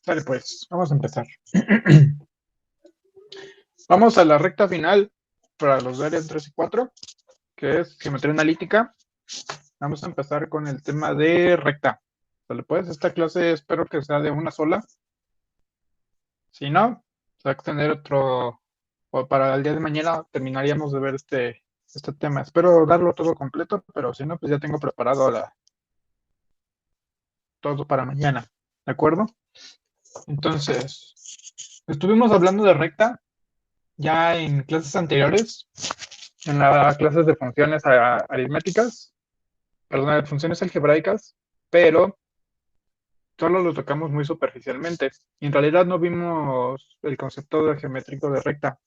Vale, pues, vamos a empezar. Vamos a la recta final para los áreas 3 y 4, que es geometría analítica. Vamos a empezar con el tema de recta. Vale, pues, esta clase espero que sea de una sola. Si no, se va a extender otro, o para el día de mañana terminaríamos de ver este tema. Espero darlo todo completo, pero si no, pues ya tengo preparado todo para mañana. ¿De acuerdo? Entonces, estuvimos hablando de recta ya en clases anteriores, en las clases de funciones aritméticas, perdón, de funciones algebraicas, pero solo lo tocamos muy superficialmente. En realidad no vimos el concepto de geométrico de recta.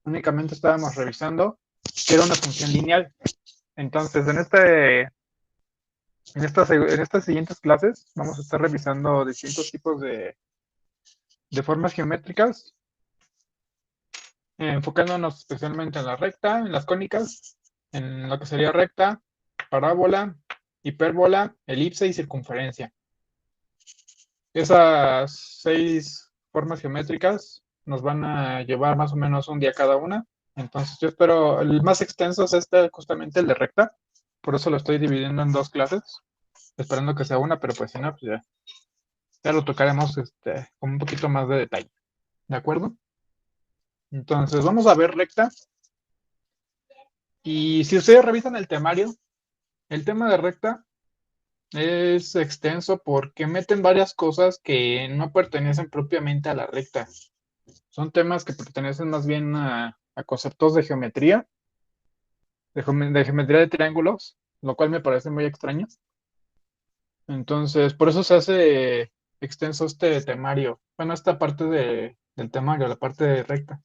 Únicamente estábamos revisando que era una función lineal. Entonces, en estas siguientes clases vamos a estar revisando distintos tipos de formas geométricas, enfocándonos especialmente en la recta, en las cónicas, en lo que sería recta, parábola, hipérbola, elipse y circunferencia. Esas 6 formas geométricas nos van a llevar más o menos un día cada una. Entonces yo espero, el más extenso es justamente el de recta. Por eso lo estoy dividiendo en 2 clases, esperando que sea una, pero pues si no, pues ya lo tocaremos con un poquito más de detalle. ¿De acuerdo? Entonces vamos a ver recta. Y si ustedes revisan el temario, el tema de recta es extenso porque meten varias cosas que no pertenecen propiamente a la recta. Son temas que pertenecen más bien a conceptos de geometría, de geometría de triángulos, lo cual me parece muy extraño. Entonces, por eso se hace extenso este temario. Bueno, esta parte del temario, la parte de recta.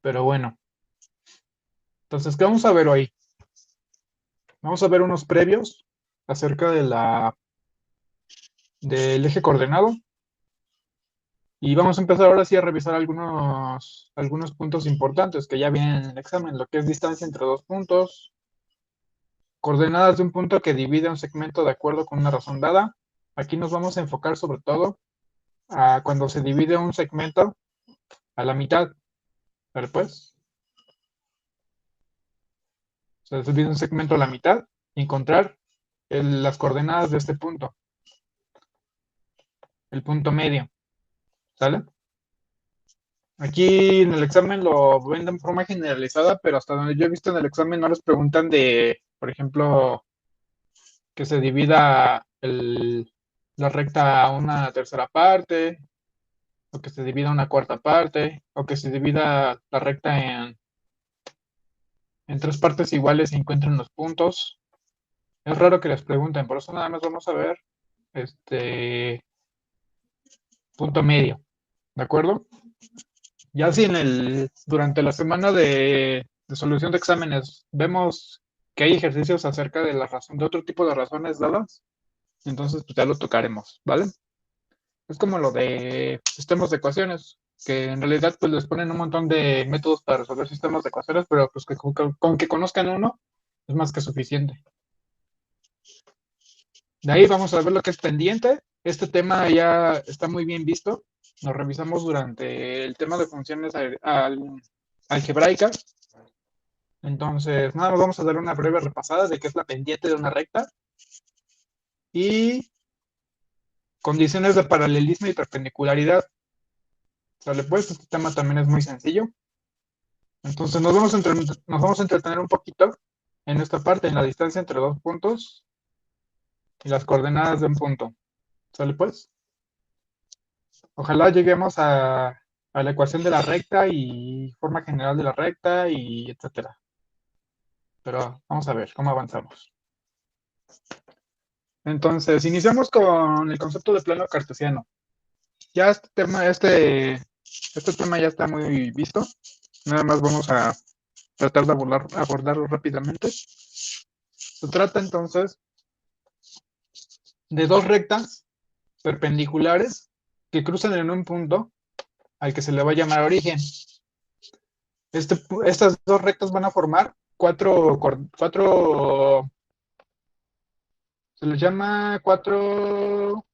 Pero bueno, entonces, ¿qué vamos a ver hoy? Vamos a ver unos previos acerca del eje coordenado. Y vamos a empezar ahora sí a revisar algunos puntos importantes que ya vienen en el examen, lo que es distancia entre dos puntos, coordenadas de un punto que divide un segmento de acuerdo con una razón dada. Aquí nos vamos a enfocar sobre todo a cuando se divide un segmento a la mitad. ¿Vale? Pues, se divide un segmento a la mitad y encontrar las coordenadas de este punto, el punto medio. ¿Sale? Aquí en el examen lo ven de forma generalizada, pero hasta donde yo he visto en el examen no les preguntan de, por ejemplo, que se divida la recta a una tercera parte, o que se divida a una cuarta parte, o que se divida la recta en 3 partes iguales y encuentren los puntos. Es raro que les pregunten, por eso nada más vamos a ver este punto medio, ¿de acuerdo? Ya si durante la semana de solución de exámenes vemos que hay ejercicios acerca de de otro tipo de razones dadas, entonces pues ya lo tocaremos, ¿vale? Es como lo de sistemas de ecuaciones, que en realidad pues les ponen un montón de métodos para resolver sistemas de ecuaciones, pero pues que con que conozcan uno es más que suficiente. De ahí vamos a ver lo que es pendiente. Este tema ya está muy bien visto. Lo revisamos durante el tema de funciones algebraicas. Entonces, nada más vamos a dar una breve repasada de qué es la pendiente de una recta y condiciones de paralelismo y perpendicularidad. Sale pues, este tema también es muy sencillo. Entonces nos vamos a entretener un poquito en esta parte, en la distancia entre dos puntos y las coordenadas de un punto. ¿Sale pues? Ojalá lleguemos a la ecuación de la recta y forma general de la recta y etcétera. Pero vamos a ver cómo avanzamos. Entonces, iniciamos con el concepto de plano cartesiano. Ya este tema ya está muy visto. Nada más vamos a tratar de abordarlo rápidamente. Se trata entonces de dos rectas perpendiculares que cruzan en un punto al que se le va a llamar origen. Estas dos rectas van a formar se les llama cuatro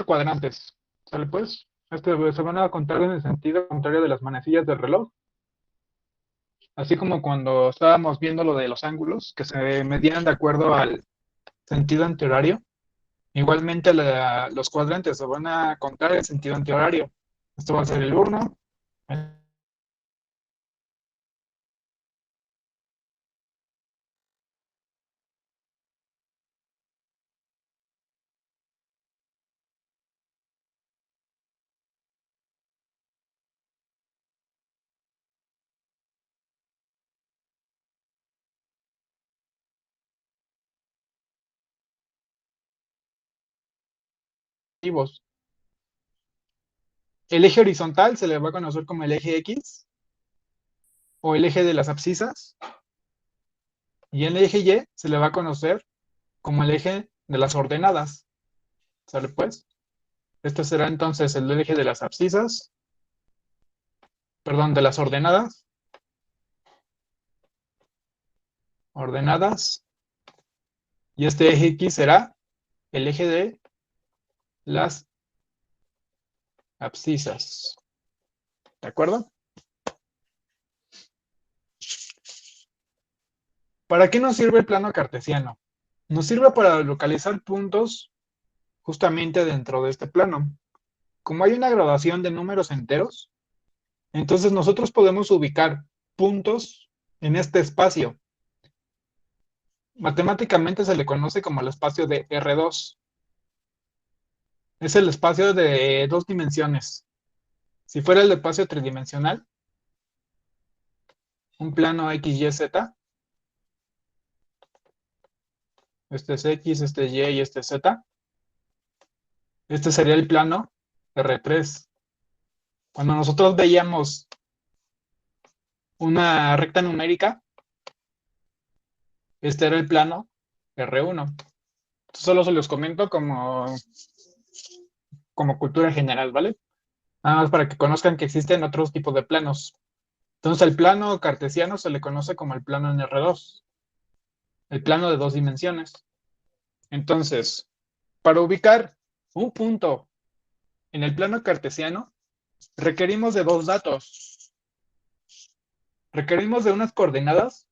cuadrantes. ¿Sale pues? Se van a contar en el sentido contrario de las manecillas del reloj. Así como cuando estábamos viendo lo de los ángulos, que se medían de acuerdo al sentido antihorario. Igualmente los cuadrantes se van a contar en sentido antihorario. Esto va a ser el 1, el eje horizontal se le va a conocer como el eje X o el eje de las abscisas, y el eje Y se le va a conocer como el eje de las ordenadas. ¿Sale pues? Este será entonces el eje de las abscisas, perdón, de las ordenadas, y este eje X será el eje de las abscisas. ¿De acuerdo? ¿Para qué nos sirve el plano cartesiano? Nos sirve para localizar puntos justamente dentro de este plano. Como hay una graduación de números enteros, entonces nosotros podemos ubicar puntos en este espacio. Matemáticamente se le conoce como el espacio de R2. Es el espacio de dos dimensiones. Si fuera el espacio tridimensional, un plano X, Y, Z, este es X, este es Y y este es Z, este sería el plano R3. Cuando nosotros veíamos una recta numérica, este era el plano R1. Solo se los comento como cultura general, ¿vale? Nada más para que conozcan que existen otros tipos de planos. Entonces, el plano cartesiano se le conoce como el plano en R2, el plano de dos dimensiones. Entonces, para ubicar un punto en el plano cartesiano, requerimos de dos datos. Requerimos de unas coordenadas.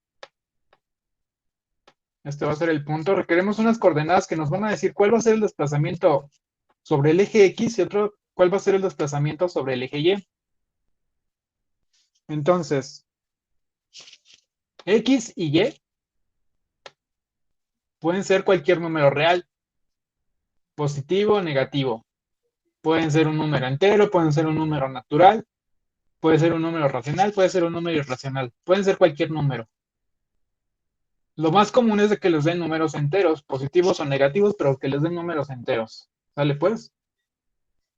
Este va a ser el punto. Requerimos unas coordenadas que nos van a decir cuál va a ser el desplazamiento sobre el eje X y otro cuál va a ser el desplazamiento sobre el eje Y. Entonces, X y Y pueden ser cualquier número real, positivo o negativo. Pueden ser un número entero, pueden ser un número natural, puede ser un número racional, puede ser un número irracional, pueden ser cualquier número. Lo más común es de que les den números enteros, positivos o negativos, pero que les den números enteros. ¿Sale pues?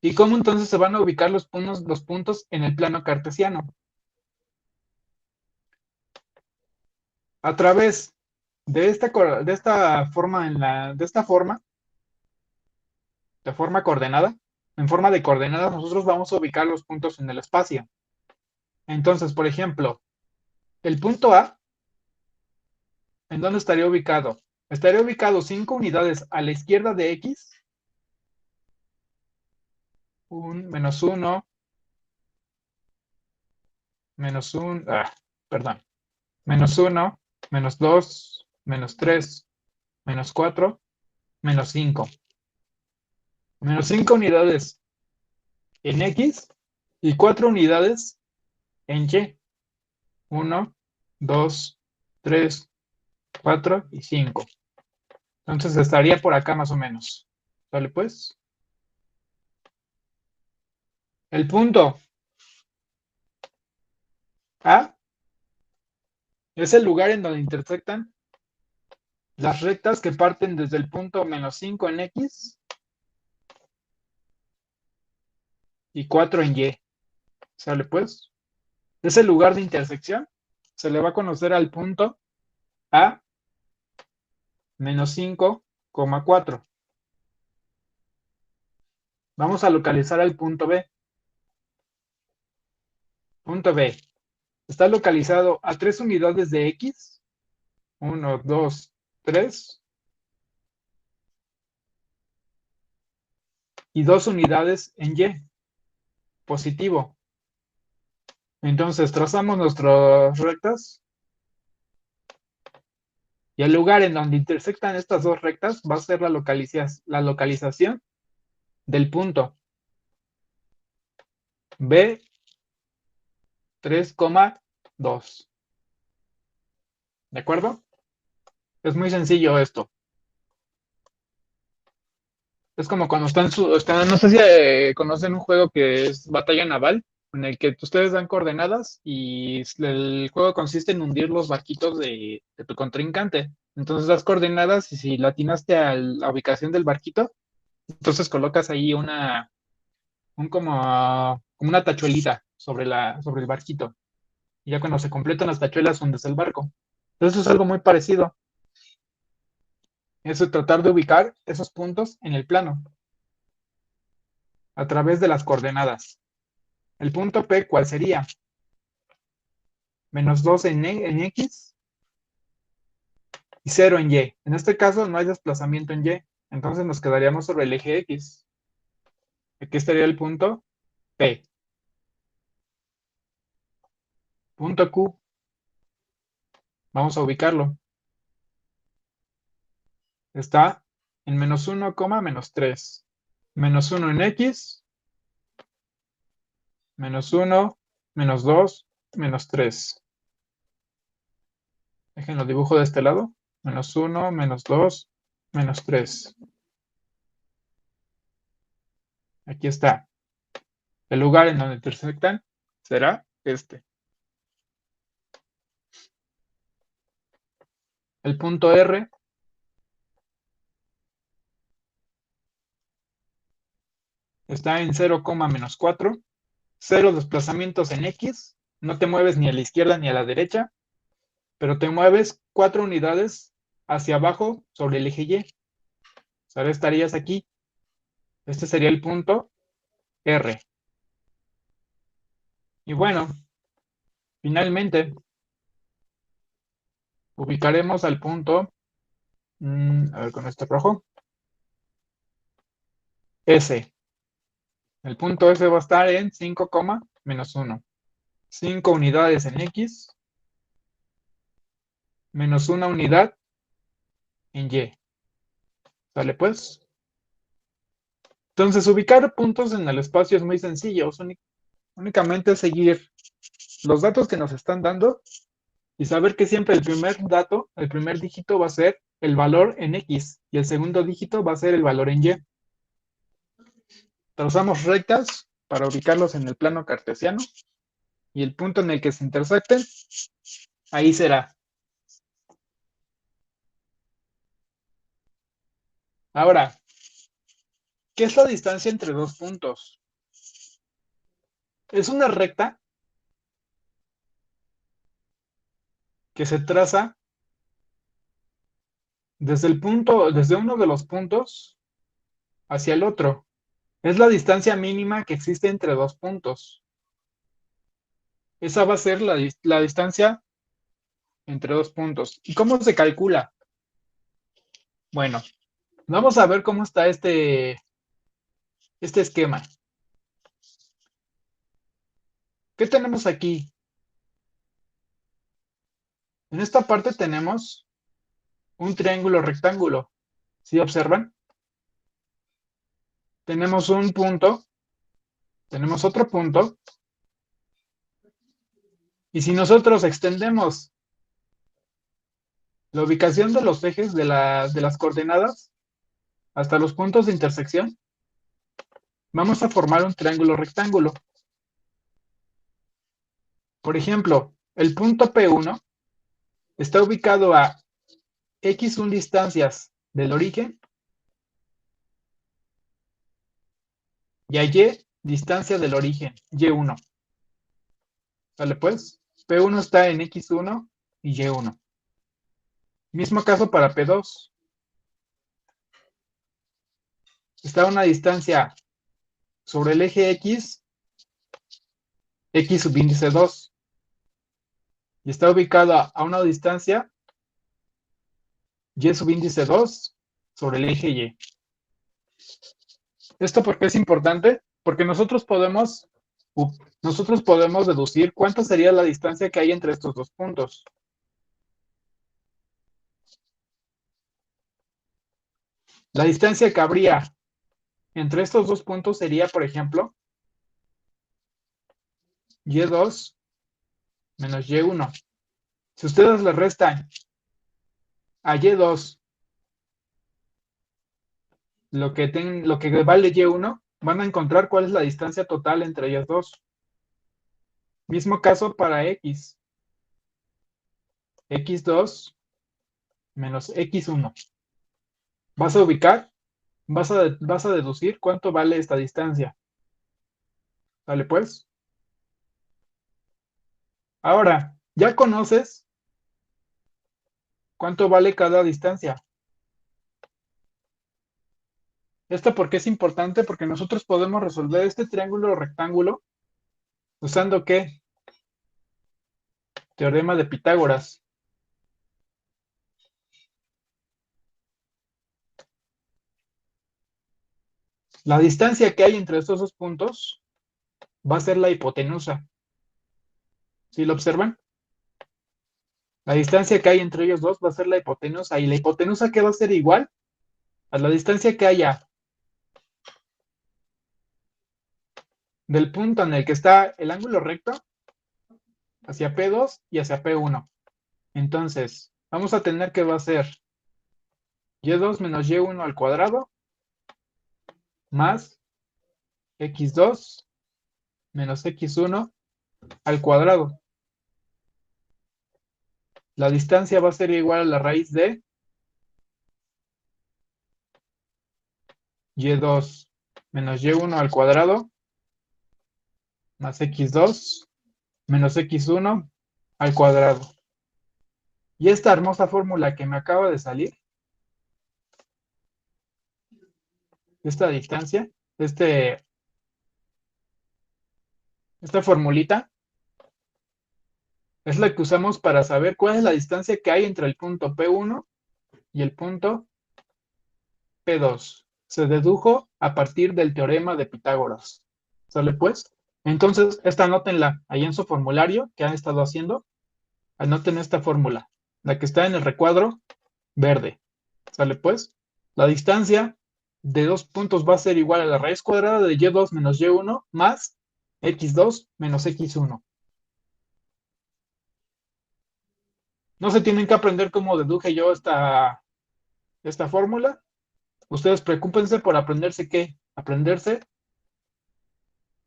¿Y cómo entonces se van a ubicar los puntos en el plano cartesiano? A través de esta forma, de forma coordenada, en forma de coordenadas, nosotros vamos a ubicar los puntos en el espacio. Entonces, por ejemplo, el punto A, ¿en dónde estaría ubicado? Estaría ubicado 5 unidades a la izquierda de X, menos 1, menos 1, perdón, menos 1, menos 2, menos 3, menos 4, menos 5. Menos 5 unidades en X y 4 unidades en Y. 1, 2, 3, 4 y 5. Entonces estaría por acá más o menos. ¿Sale pues? El punto A es el lugar en donde intersectan las rectas que parten desde el punto menos 5 en X y 4 en Y. ¿Sale pues? Ese lugar de intersección se le va a conocer al punto A menos 5,4. Vamos a localizar el punto B. Punto B. Está localizado a 3 unidades de X. 1, 2, 3. y 2 unidades en Y, positivo. Entonces trazamos nuestras rectas y el lugar en donde intersectan estas dos rectas va a ser la localización del punto B 3,2. ¿De acuerdo? Es muy sencillo esto. Es como cuando no sé si conocen un juego que es Batalla Naval, en el que ustedes dan coordenadas y el juego consiste en hundir los barquitos de tu contrincante. Entonces das coordenadas y si la atinaste a la ubicación del barquito, entonces colocas ahí como una tachuelita sobre el barquito. Y ya cuando se completan las tachuelas, hundes el barco. Entonces es algo muy parecido. Es tratar de ubicar esos puntos en el plano a través de las coordenadas. El punto P, ¿cuál sería? -2 en X y 0 en Y. En este caso no hay desplazamiento en Y, entonces nos quedaríamos sobre el eje X. Aquí estaría el punto P. Punto Q. Vamos a ubicarlo. Está en -1, -3. -1 en X, -1, -2, -3. Déjenlo dibujo de este lado. -1, -2, -3. Aquí está. El lugar en donde intersectan será este. El punto R está en 0,-4. 0 desplazamientos en X. No te mueves ni a la izquierda ni a la derecha, pero te mueves 4 unidades hacia abajo sobre el eje Y. Ahora estarías aquí. Este sería el punto R. Y bueno, finalmente ubicaremos al punto, a ver con este rojo, S. El punto S va a estar en 5, -1. 5 unidades en X, -1 unidad en Y. ¿Sale pues? Entonces, ubicar puntos en el espacio es muy sencillo. Únicamente seguir los datos que nos están dando y saber que siempre el primer dato, el primer dígito va a ser el valor en X y el segundo dígito va a ser el valor en Y. Trazamos rectas para ubicarlos en el plano cartesiano y el punto en el que se intersecten, ahí será. Ahora, ¿qué es la distancia entre dos puntos? Es una recta que se traza desde uno de los puntos hacia el otro. Es la distancia mínima que existe entre dos puntos. Esa va a ser la distancia entre dos puntos. ¿Y cómo se calcula? Bueno, vamos a ver cómo está este esquema. ¿Qué tenemos aquí? En esta parte tenemos un triángulo rectángulo. ¿Sí observan? Tenemos un punto, tenemos otro punto, y si nosotros extendemos la ubicación de los ejes de las coordenadas hasta los puntos de intersección, vamos a formar un triángulo rectángulo. Por ejemplo, el punto P1 está ubicado a x1 distancias del origen y a y distancia del origen, y1. ¿Sale pues? P1 está en x1 y y1. Mismo caso para P2. Está a una distancia sobre el eje X, X subíndice 2. Y está ubicado a una distancia Y subíndice 2 sobre el eje Y. ¿Esto por qué es importante? Porque nosotros podemos deducir cuánto sería la distancia que hay entre estos dos puntos. La distancia que habría entre estos dos puntos sería, por ejemplo, y2 menos y1. Si ustedes le restan a y2 lo que vale y1, van a encontrar cuál es la distancia total entre ellas dos. Mismo caso para x. x2 menos x1. Vas a ubicar, vas a deducir cuánto vale esta distancia. ¿Vale pues? Ahora, ya conoces cuánto vale cada distancia. ¿Esto por qué es importante? Porque nosotros podemos resolver este triángulo o rectángulo usando ¿qué? Teorema de Pitágoras. La distancia que hay entre estos dos puntos va a ser la hipotenusa. ¿Sí lo observan? La distancia que hay entre ellos dos va a ser la hipotenusa. ¿Y la hipotenusa qué va a ser igual? A la distancia que haya del punto en el que está el ángulo recto hacia P2 y hacia P1. Entonces, vamos a tener que va a ser y2 menos y1 al cuadrado más x2 menos x1 al cuadrado. La distancia va a ser igual a la raíz de y2 menos y1 al cuadrado más x2 menos x1 al cuadrado. Y esta hermosa fórmula que me acaba de salir, esta distancia, esta formulita, es la que usamos para saber cuál es la distancia que hay entre el punto P1 y el punto P2. Se dedujo a partir del teorema de Pitágoras. ¿Sale pues? Entonces, esta anótenla ahí en su formulario que han estado haciendo. Anoten esta fórmula, la que está en el recuadro verde. ¿Sale pues? La distancia de dos puntos va a ser igual a la raíz cuadrada de y2 menos y1 más x2 menos x1. No se tienen que aprender cómo deduje yo esta fórmula. Ustedes preocúpense por aprenderse qué. Aprenderse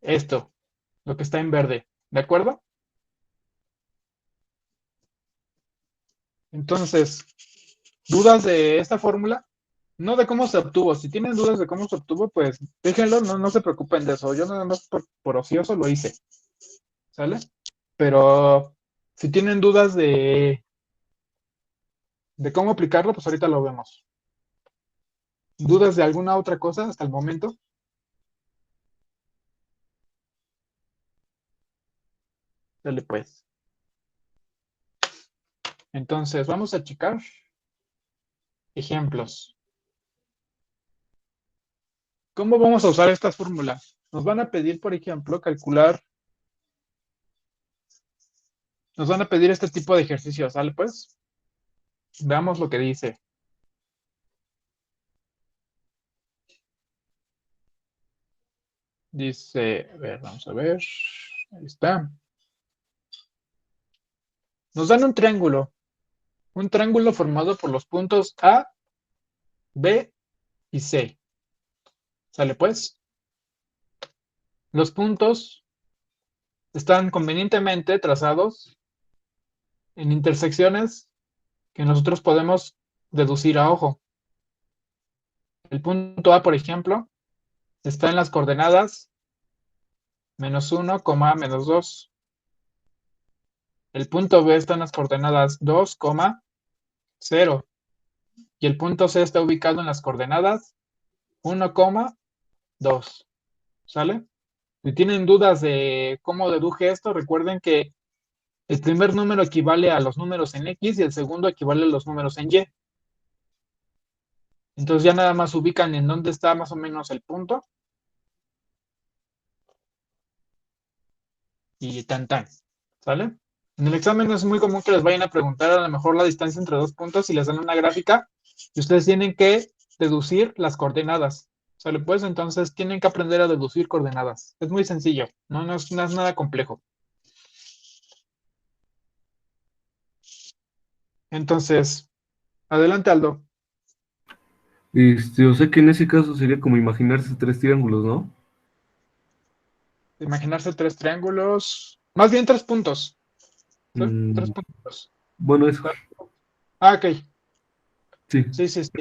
esto, lo que está en verde. ¿De acuerdo? Entonces, ¿dudas de esta fórmula? No de cómo se obtuvo. Si tienen dudas de cómo se obtuvo, pues déjenlo, no se preocupen de eso. Yo nada más por ocioso lo hice. ¿Sale? Pero si tienen dudas de cómo aplicarlo, pues ahorita lo vemos. ¿Dudas de alguna otra cosa hasta el momento? Dale pues. Entonces, vamos a checar ejemplos. ¿Cómo vamos a usar estas fórmulas? Nos van a pedir, por ejemplo, nos van a pedir este tipo de ejercicios, ¿sale pues? Veamos lo que dice. Dice, a ver, vamos a ver. Ahí está. Nos dan un triángulo formado por los puntos A, B y C. ¿Sale pues? Los puntos están convenientemente trazados en intersecciones que nosotros podemos deducir a ojo. El punto A, por ejemplo, está en las coordenadas -1, -2. El punto B está en las coordenadas 2, 0. Y el punto C está ubicado en las coordenadas 1, 2. ¿Sale? Si tienen dudas de cómo deduje esto, recuerden que el primer número equivale a los números en X y el segundo equivale a los números en Y. Entonces ya nada más ubican en dónde está más o menos el punto y tan tan, ¿sale? En el examen es muy común que les vayan a preguntar a lo mejor la distancia entre dos puntos y les dan una gráfica y ustedes tienen que deducir las coordenadas, ¿sale? Pues entonces tienen que aprender a deducir coordenadas. Es muy sencillo, no es nada complejo. Entonces, adelante, Aldo. O sea que en ese caso sería como imaginarse tres triángulos, ¿no? Imaginarse tres triángulos, más bien tres puntos, ¿sí? Tres Mm, puntos. bueno, eso, Ah, ok. sí. Sí, sí, sí.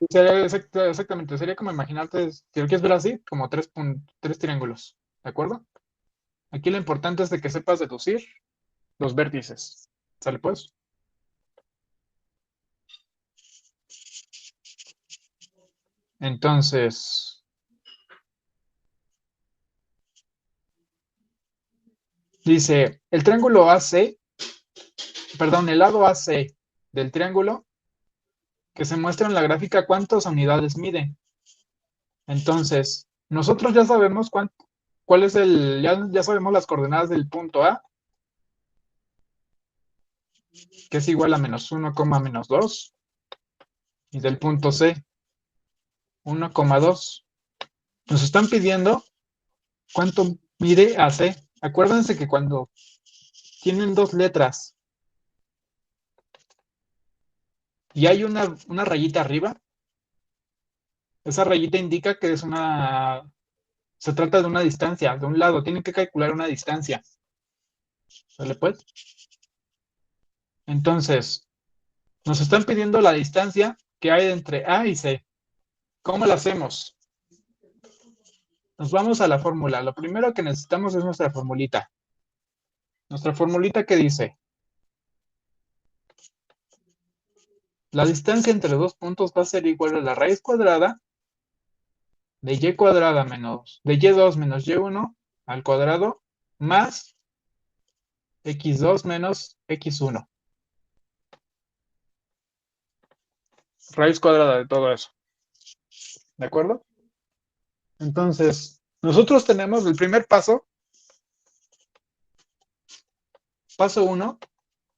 Exactamente, sería como imaginarte, si lo quieres ver así, como tres triángulos, ¿de acuerdo? Aquí lo importante es de que sepas deducir los vértices, ¿sale pues? Entonces, dice, el triángulo AC, perdón, el lado AC del triángulo que se muestra en la gráfica cuántas unidades mide. Entonces, nosotros ya sabemos cuál es ya sabemos las coordenadas del punto A, que es igual a -1, -2, y del punto C, 1,2. Nos están pidiendo cuánto mide AC. Acuérdense que cuando tienen dos letras y hay una rayita arriba, esa rayita indica que se trata de una distancia, de un lado, tienen que calcular una distancia. ¿Vale pues? Entonces, nos están pidiendo la distancia que hay entre A y C. ¿Cómo la hacemos? Nos vamos a la fórmula. Lo primero que necesitamos es nuestra formulita. Nuestra formulita que dice, la distancia entre dos puntos va a ser igual a la raíz cuadrada de y cuadrada de y2 menos y1 al cuadrado más x2 menos x1. Raíz cuadrada de todo eso. ¿De acuerdo? Entonces, nosotros tenemos el primer paso. Paso 1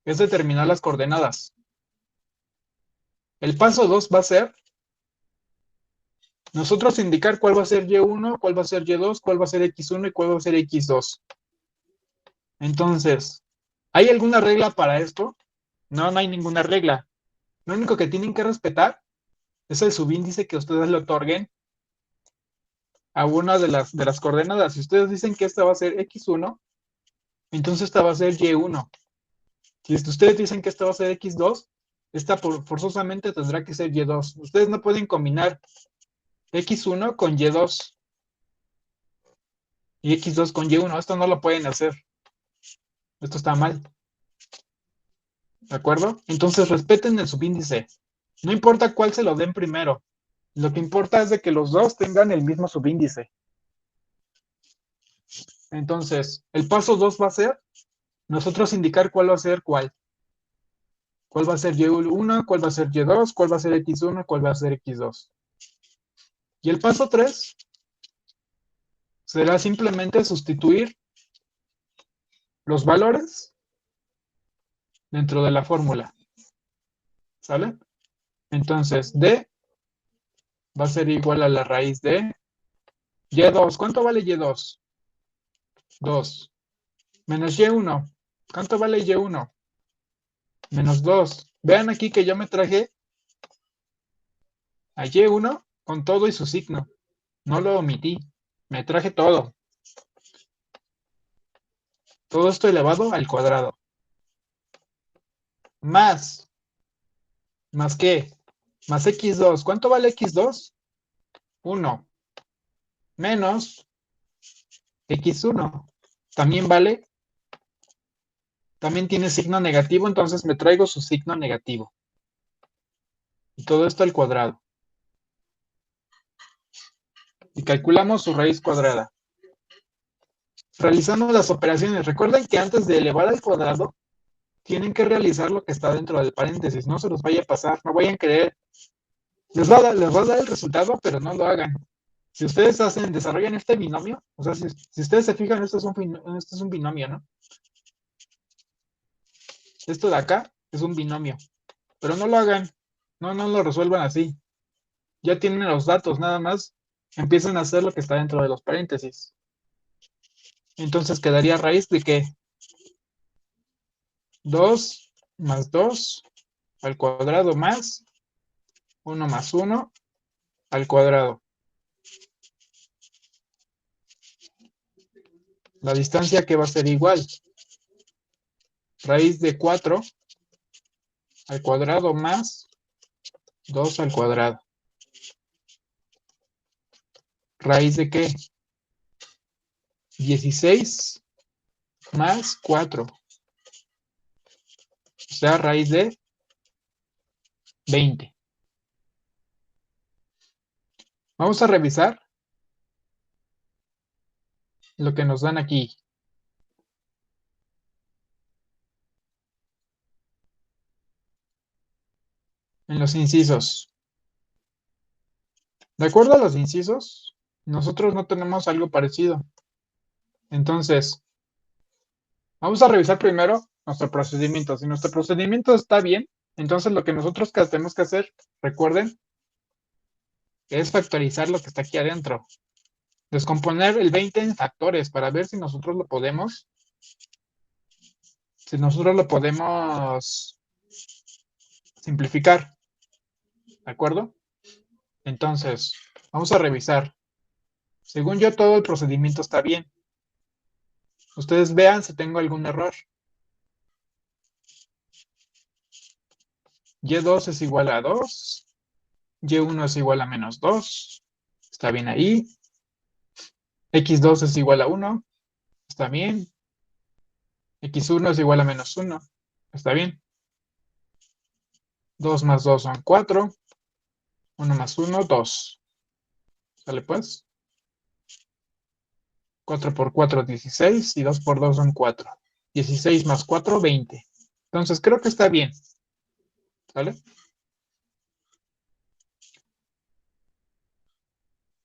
es determinar las coordenadas. El paso 2 va a ser nosotros indicar cuál va a ser y1, cuál va a ser y2, cuál va a ser x1 y cuál va a ser x2. Entonces, ¿hay alguna regla para esto? No, no hay ninguna regla. Lo único que tienen que respetar es el subíndice que ustedes le otorguen a una de las coordenadas. Si ustedes dicen que esta va a ser x1, entonces esta va a ser y1. Si ustedes dicen que esta va a ser x2, esta forzosamente tendrá que ser y2. Ustedes no pueden combinar x1 con y2 y x2 con y1. Esto no lo pueden hacer. Esto está mal. ¿De acuerdo? Entonces respeten el subíndice. No importa cuál se lo den primero. Lo que importa es de que los dos tengan el mismo subíndice. Entonces, el paso 2 va a ser nosotros indicar cuál va a ser cuál. ¿Cuál va a ser y1? ¿Cuál va a ser y2? ¿Cuál va a ser x1? ¿Cuál va a ser x2? Y el paso 3 será simplemente sustituir los valores dentro de la fórmula. ¿Sale? Entonces, d va a ser igual a la raíz de y2. ¿Cuánto vale y2? 2. Menos y1. ¿Cuánto vale y1? Menos 2. Vean aquí que yo me traje a y1 con todo y su signo. No lo omití. Me traje todo. Todo esto elevado al cuadrado. Más. ¿Más qué? Más x2. ¿Cuánto vale x2? 1. Menos x1. También vale. También tiene signo negativo, entonces me traigo su signo negativo. Y todo esto al cuadrado. Y calculamos su raíz cuadrada. Realizamos las operaciones. Recuerden que antes de elevar al cuadrado, tienen que realizar lo que está dentro del paréntesis. No se los vaya a pasar. No vayan a querer. Les va a dar el resultado, pero no lo hagan. Si ustedes desarrollan este binomio, o sea, si ustedes se fijan, esto es un binomio, ¿no? Esto de acá es un binomio, pero no lo hagan, no lo resuelvan así. Ya tienen los datos, nada más empiezan a hacer lo que está dentro de los paréntesis. Entonces quedaría raíz de que 2 más 2 al cuadrado más 1 más 1 al cuadrado. La distancia que va a ser igual. Raíz de 4 al cuadrado más 2 al cuadrado. ¿Raíz de qué? 16 más 4. O sea, raíz de 20. Vamos a revisar lo que nos dan aquí. En los incisos. De acuerdo a los incisos, nosotros no tenemos algo parecido. Entonces, vamos a revisar primero nuestro procedimiento. Si nuestro procedimiento está bien, entonces lo que nosotros tenemos que hacer, recuerden, es factorizar lo que está aquí adentro. Descomponer el 20 en factores para ver si nosotros lo podemos simplificar. ¿De acuerdo? Entonces, vamos a revisar. Según yo, todo el procedimiento está bien. Ustedes vean si tengo algún error. Y2 es igual a 2. Y1 es igual a menos 2. Está bien ahí. X2 es igual a 1. Está bien. X1 es igual a menos 1. Está bien. 2 más 2 son 4. 1 más 1, 2. ¿Sale pues? 4 por 4, 16. Y 2 por 2 son 4. 16 más 4, 20. Entonces creo que está bien. ¿Sale?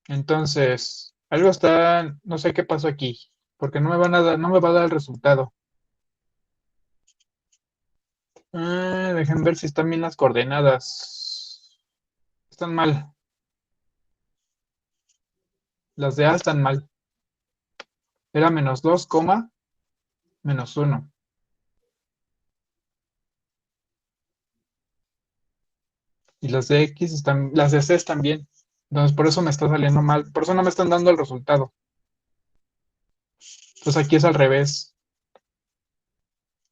Entonces, algo está, no sé qué pasó aquí, porque no me va a dar el resultado. Dejen ver si están bien las coordenadas. Están mal. Las de A están mal. Era menos 2, menos 1. Y las de C están bien. Entonces, por eso me está saliendo mal. Por eso no me están dando el resultado. Entonces, aquí es al revés.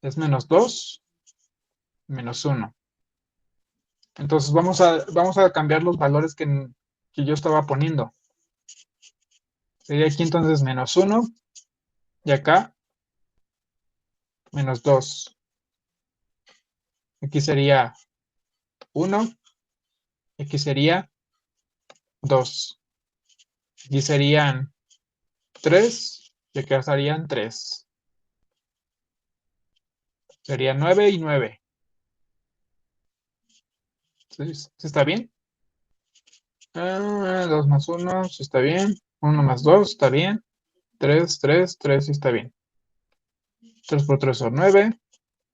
Es menos 2, menos 1. Entonces, vamos a cambiar los valores que yo estaba poniendo. Sería aquí entonces menos 1. Y acá, menos 2. Aquí sería 1. Aquí sería 2. Aquí serían 3. Y acá serían 3. Sería 9 y 9. ¿Sí está bien? 2 más 1, sí está bien. 1 más 2, está bien. 3, 3, 3, sí está bien. 3 por 3 son 9.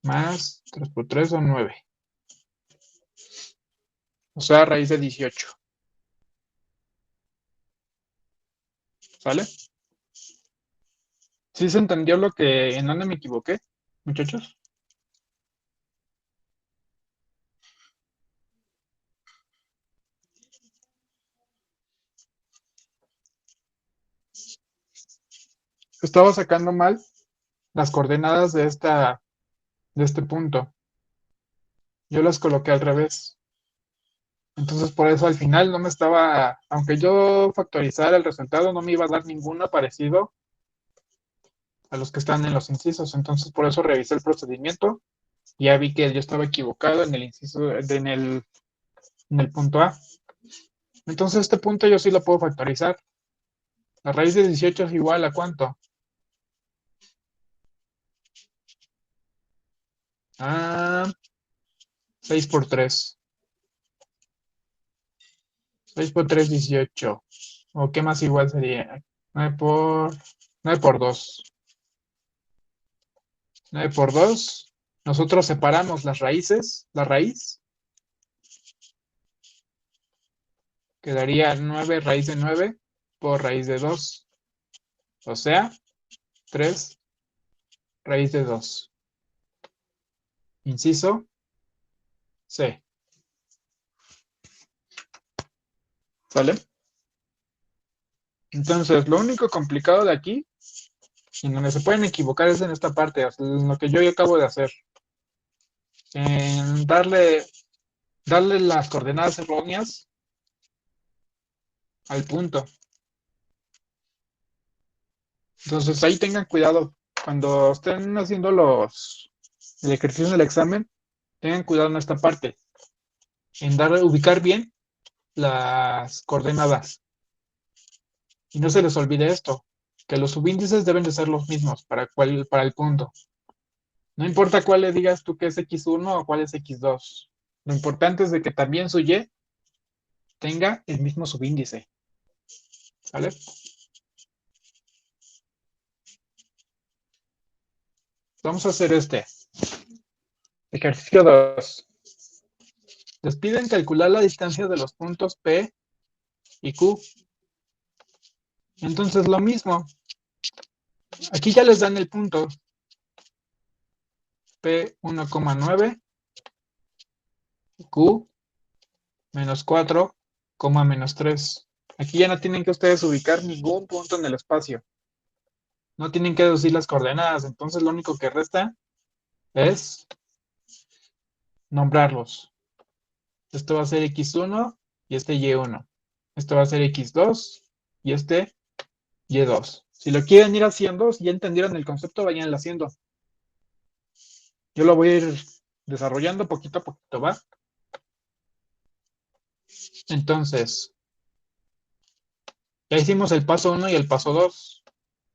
Más 3 por 3 son 9. O sea, raíz de 18. ¿Sale? ¿Sí se entendió en dónde me equivoqué, muchachos? Estaba sacando mal las coordenadas de este punto. Yo las coloqué al revés. Entonces, por eso al final no me estaba, aunque yo factorizara el resultado, no me iba a dar ninguno parecido a los que están en los incisos. Entonces, por eso revisé el procedimiento y ya vi que yo estaba equivocado en el inciso, en el punto A. Entonces, este punto yo sí lo puedo factorizar. La raíz de 18 es igual a ¿cuánto? 6 por 3. 6 por 3, 18. ¿O qué más igual sería? 9 por 2. 9 por 2. Nosotros separamos las raíces. La raíz quedaría 9 raíz de 9 por raíz de 2. O sea, 3 raíz de 2. Inciso C. ¿Sale? Entonces, lo único complicado de aquí, en donde se pueden equivocar, es en esta parte, en lo que yo acabo de hacer. En darle las coordenadas erróneas al punto. Entonces, ahí tengan cuidado. Cuando estén haciendo el ejercicio del examen, tengan cuidado en esta parte, en ubicar bien las coordenadas. Y no se les olvide esto, que los subíndices deben de ser los mismos para el punto. No importa cuál le digas tú que es X1 o cuál es X2. Lo importante es de que también su Y tenga el mismo subíndice. ¿Vale? Vamos a hacer este. Ejercicio 2. Les piden calcular la distancia de los puntos P y Q. Entonces lo mismo. Aquí ya les dan el punto. P 1,9, Q menos 4, menos 3. Aquí ya no tienen que ustedes ubicar ningún punto en el espacio. No tienen que deducir las coordenadas. Entonces lo único que resta es nombrarlos. Esto va a ser X1 y este Y1. Esto va a ser X2 y este Y2. Si lo quieren ir haciendo, si ya entendieron el concepto, vayan haciendo. Yo lo voy a ir desarrollando poquito a poquito, ¿va? Entonces, ya hicimos el paso 1 y el paso 2.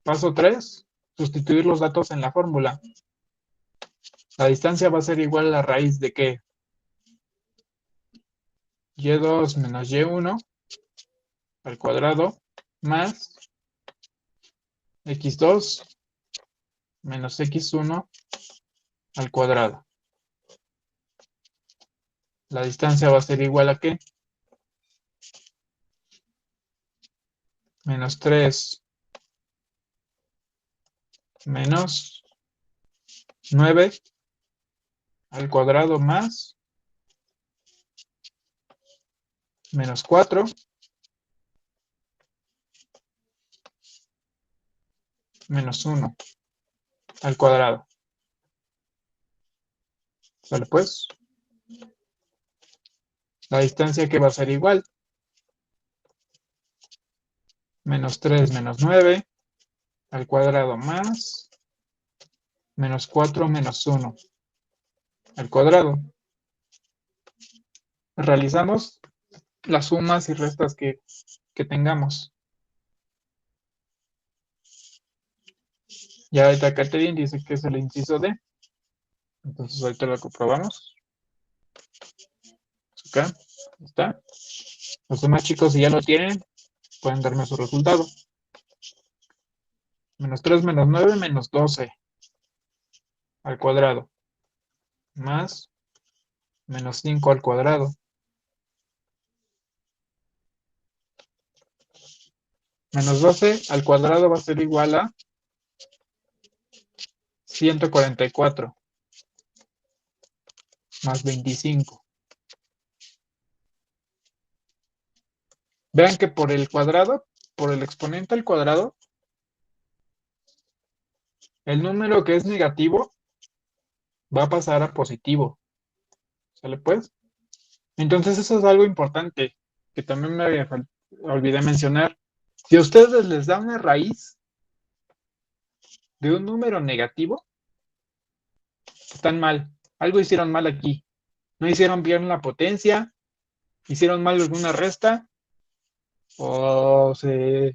Paso 3, sustituir los datos en la fórmula. La distancia va a ser igual a la raíz de ¿qué? Y2 menos Y1 al cuadrado más X2 menos X1 al cuadrado. La distancia va a ser igual a ¿qué? Menos 3 menos 9 al cuadrado más menos 4 menos 1 al cuadrado. ¿Sale pues? La distancia que va a ser igual. Menos 3 menos 9 al cuadrado más menos 4 menos 1 al cuadrado. Realizamos las sumas y restas que tengamos. Ya ahorita Catherine dice que es el inciso D. Entonces ahorita lo comprobamos. Acá está. Los demás chicos, si ya lo tienen, pueden darme su resultado. Menos 3 menos 9 menos 12 al cuadrado. Más menos 5 al cuadrado. Menos 12 al cuadrado va a ser igual a 144 más 25. Vean que por el cuadrado, por el exponente al cuadrado, el número que es negativo va a pasar a positivo. ¿Sale pues? Entonces eso es algo importante que también me olvidé mencionar. Si a ustedes les da una raíz de un número negativo, están mal. Algo hicieron mal aquí. No hicieron bien la potencia, hicieron mal alguna resta, o se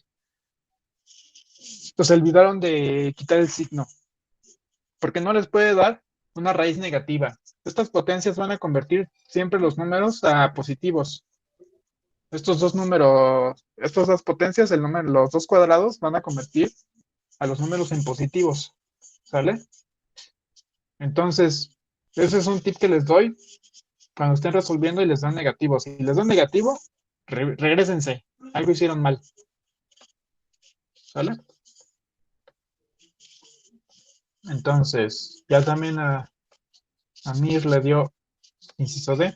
olvidaron de quitar el signo. Porque no les puede dar una raíz negativa. Estas potencias van a convertir siempre los números a positivos. Estos dos números, estas dos potencias, los dos cuadrados van a convertir a los números en positivos, ¿sale? Entonces, ese es un tip que les doy cuando estén resolviendo y les dan negativo. Si les dan negativo, regrésense. Algo hicieron mal, ¿sale? Entonces, ya también a Mir le dio inciso D.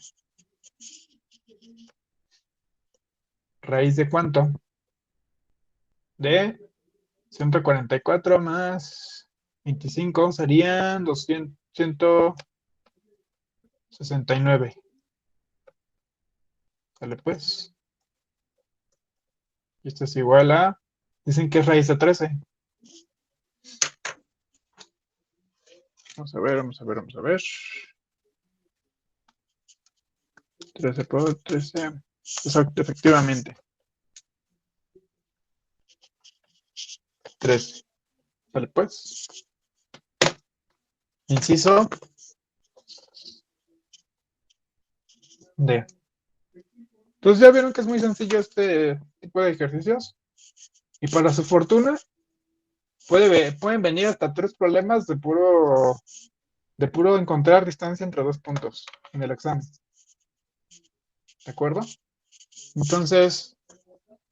¿Raíz de cuánto? De 144 más 25 serían 169. ¿Sale pues? Y esto es igual a... Dicen que es raíz de 13. Vamos a ver, vamos a ver, vamos a ver. 13 por 13. Exacto, efectivamente. 13. ¿Sale pues? Inciso D. Entonces ya vieron que es muy sencillo este tipo de ejercicios. Y para su fortuna, pueden venir hasta 3 problemas de puro encontrar distancia entre 2 puntos en el examen. ¿De acuerdo? Entonces,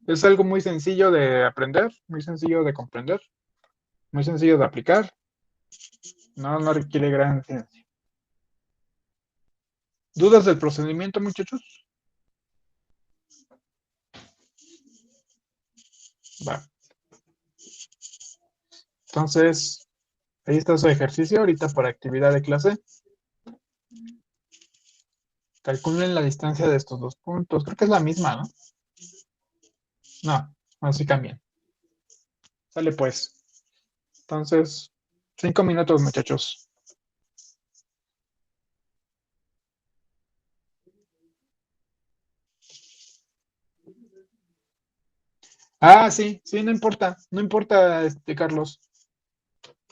es algo muy sencillo de aprender, muy sencillo de comprender, muy sencillo de aplicar. No requiere gran ciencia. ¿Dudas del procedimiento, muchachos? Va. Entonces, ahí está su ejercicio ahorita para actividad de clase. Calculen la distancia de estos 2 puntos. Creo que es la misma, ¿no? No, así cambian. Sale pues. Entonces, 5 minutos, muchachos. Ah, sí, sí, no importa, Carlos.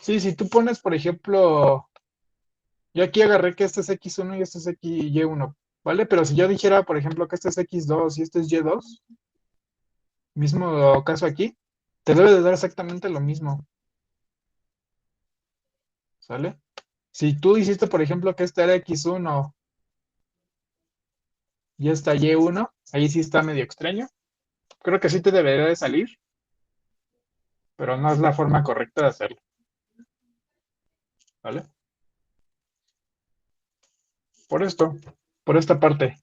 Sí, si tú pones, por ejemplo, yo aquí agarré que este es X1 y este es Y1, ¿vale? Pero si yo dijera, por ejemplo, que este es X2 y este es Y2, mismo caso aquí, te debe de dar exactamente lo mismo, ¿sale? Si tú hiciste, por ejemplo, que este era X1 y esta Y1, ahí sí está medio extraño. Creo que sí te debería de salir, pero no es la forma correcta de hacerlo, ¿vale? Por esto, por esta parte,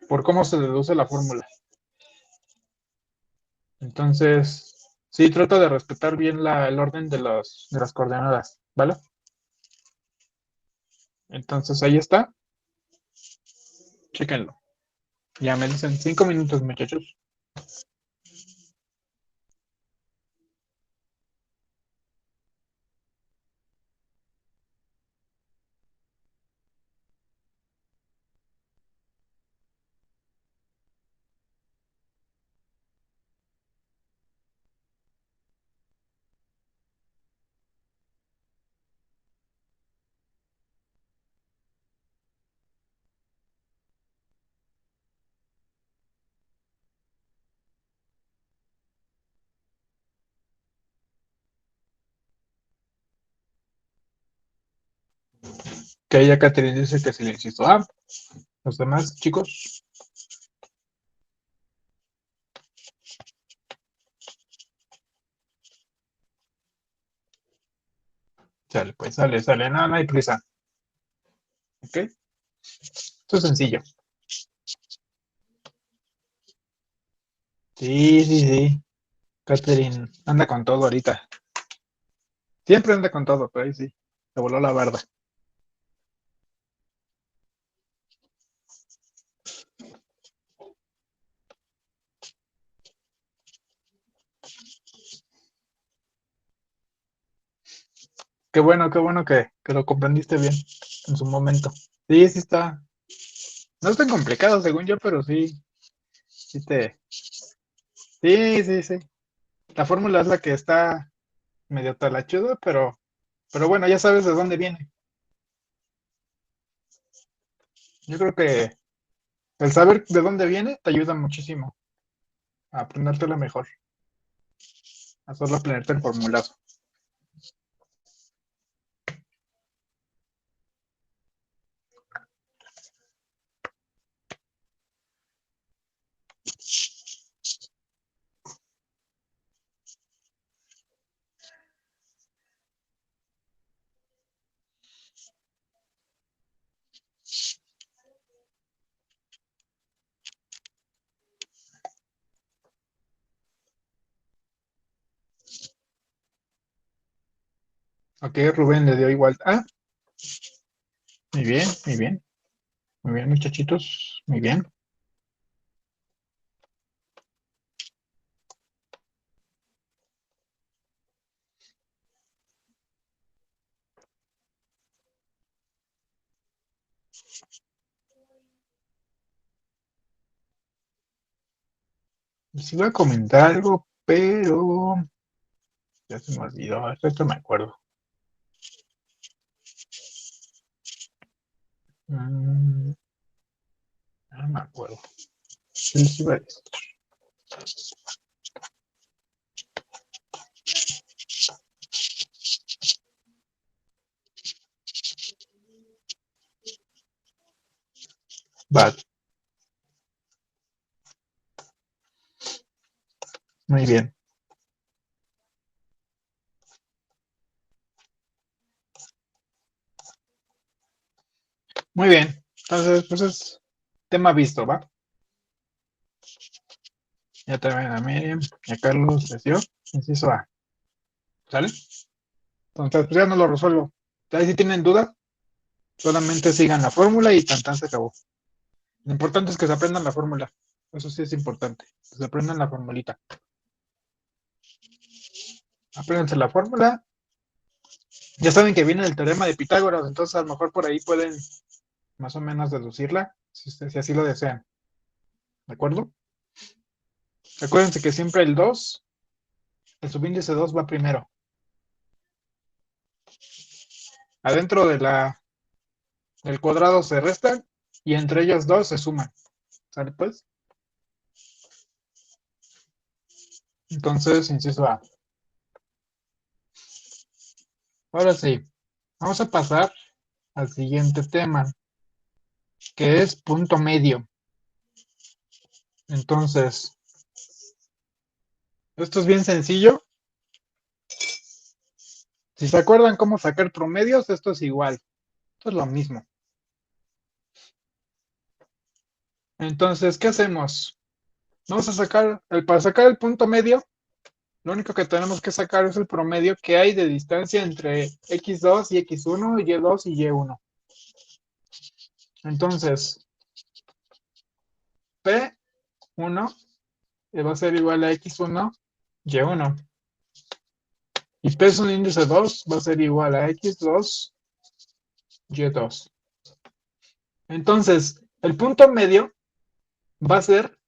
por cómo se deduce la fórmula. Entonces, sí, trata de respetar bien el orden de las coordenadas, ¿vale? Entonces, ahí está, chéquenlo. Ya me dicen 5 minutos, muchachos. Que ya Catherine dice que silencioso. Ah, los demás, chicos. Sale, pues sale. No, no hay prisa. ¿Ok? Esto es sencillo. Sí, sí, sí. Catherine anda con todo ahorita. Siempre anda con todo, pero ahí sí. Se voló la barda. Qué bueno que lo comprendiste bien en su momento. Sí, sí está. No es tan complicado según yo, pero sí, sí te. Sí, sí, sí. La fórmula es la que está medio talachuda, pero bueno, ya sabes de dónde viene. Yo creo que El saber de dónde viene te ayuda muchísimo a aprendértelo mejor, a solo aprenderte el formulazo. Ok, Rubén le dio igual. Ah, muy bien, muy bien. Muy bien, muchachitos. Muy bien. Les iba a comentar algo, pero ya se me olvidó. Esto me acuerdo. No me acuerdo. ¿Qué les iba a decir? Va, muy bien. Muy bien. Entonces, pues es tema visto, ¿va? Ya también a Miriam y a Carlos les dio. Inciso A. ¿Sale? Entonces, pues ya no lo resuelvo. Ahí si tienen duda, solamente sigan la fórmula y tan se acabó. Lo importante es que se aprendan la fórmula. Eso sí es importante. Que se aprendan la formulita. Apréndanse la fórmula. Ya saben que viene el teorema de Pitágoras, entonces a lo mejor por ahí pueden más o menos deducirla, si así lo desean. ¿De acuerdo? Acuérdense que siempre el 2, el subíndice 2 va primero. Adentro del cuadrado se restan y entre ellos dos se suman. ¿Sale pues? Entonces, inciso A. Ahora sí, vamos a pasar al siguiente tema, que es punto medio. Entonces, esto es bien sencillo. Si se acuerdan cómo sacar promedios, esto es igual. Esto es lo mismo. Entonces, ¿qué hacemos? Vamos a sacar, para sacar el punto medio, lo único que tenemos que sacar es el promedio que hay de distancia entre x2 y x1, y2 y y1. Entonces, P1 va a ser igual a x1, y1. Y P es un índice 2, va a ser igual a x2, y2. Entonces, el punto medio va a ser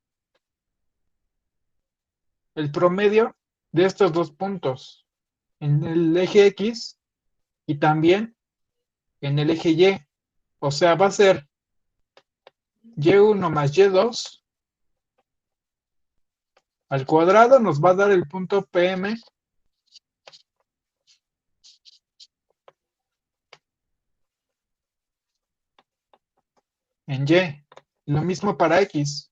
el promedio de estos dos puntos en el eje X y también en el eje Y. O sea, va a ser y1 más y2 al cuadrado nos va a dar el punto PM en Y. Lo mismo para X.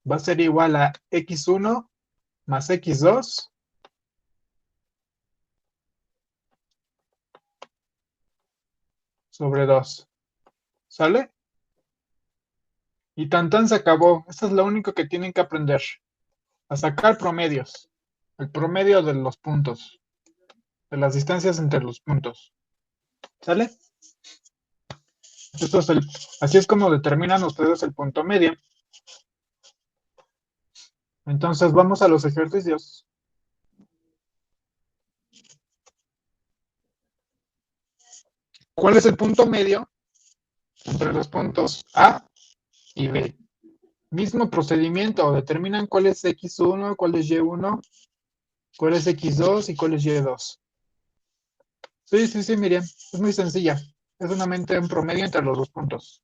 Va a ser igual a X1 más X2 sobre 2. ¿Sale? Y tan se acabó. Esto es lo único que tienen que aprender. A sacar promedios. El promedio de los puntos. De las distancias entre los puntos. ¿Sale? Esto es así es como determinan ustedes el punto medio. Entonces vamos a los ejercicios. ¿Cuál es el punto medio entre los puntos A y B? Mismo procedimiento, determinan cuál es X1, cuál es Y1, cuál es X2 y cuál es Y2. Sí, Miriam, es muy sencilla. Es solamente un promedio entre los dos puntos.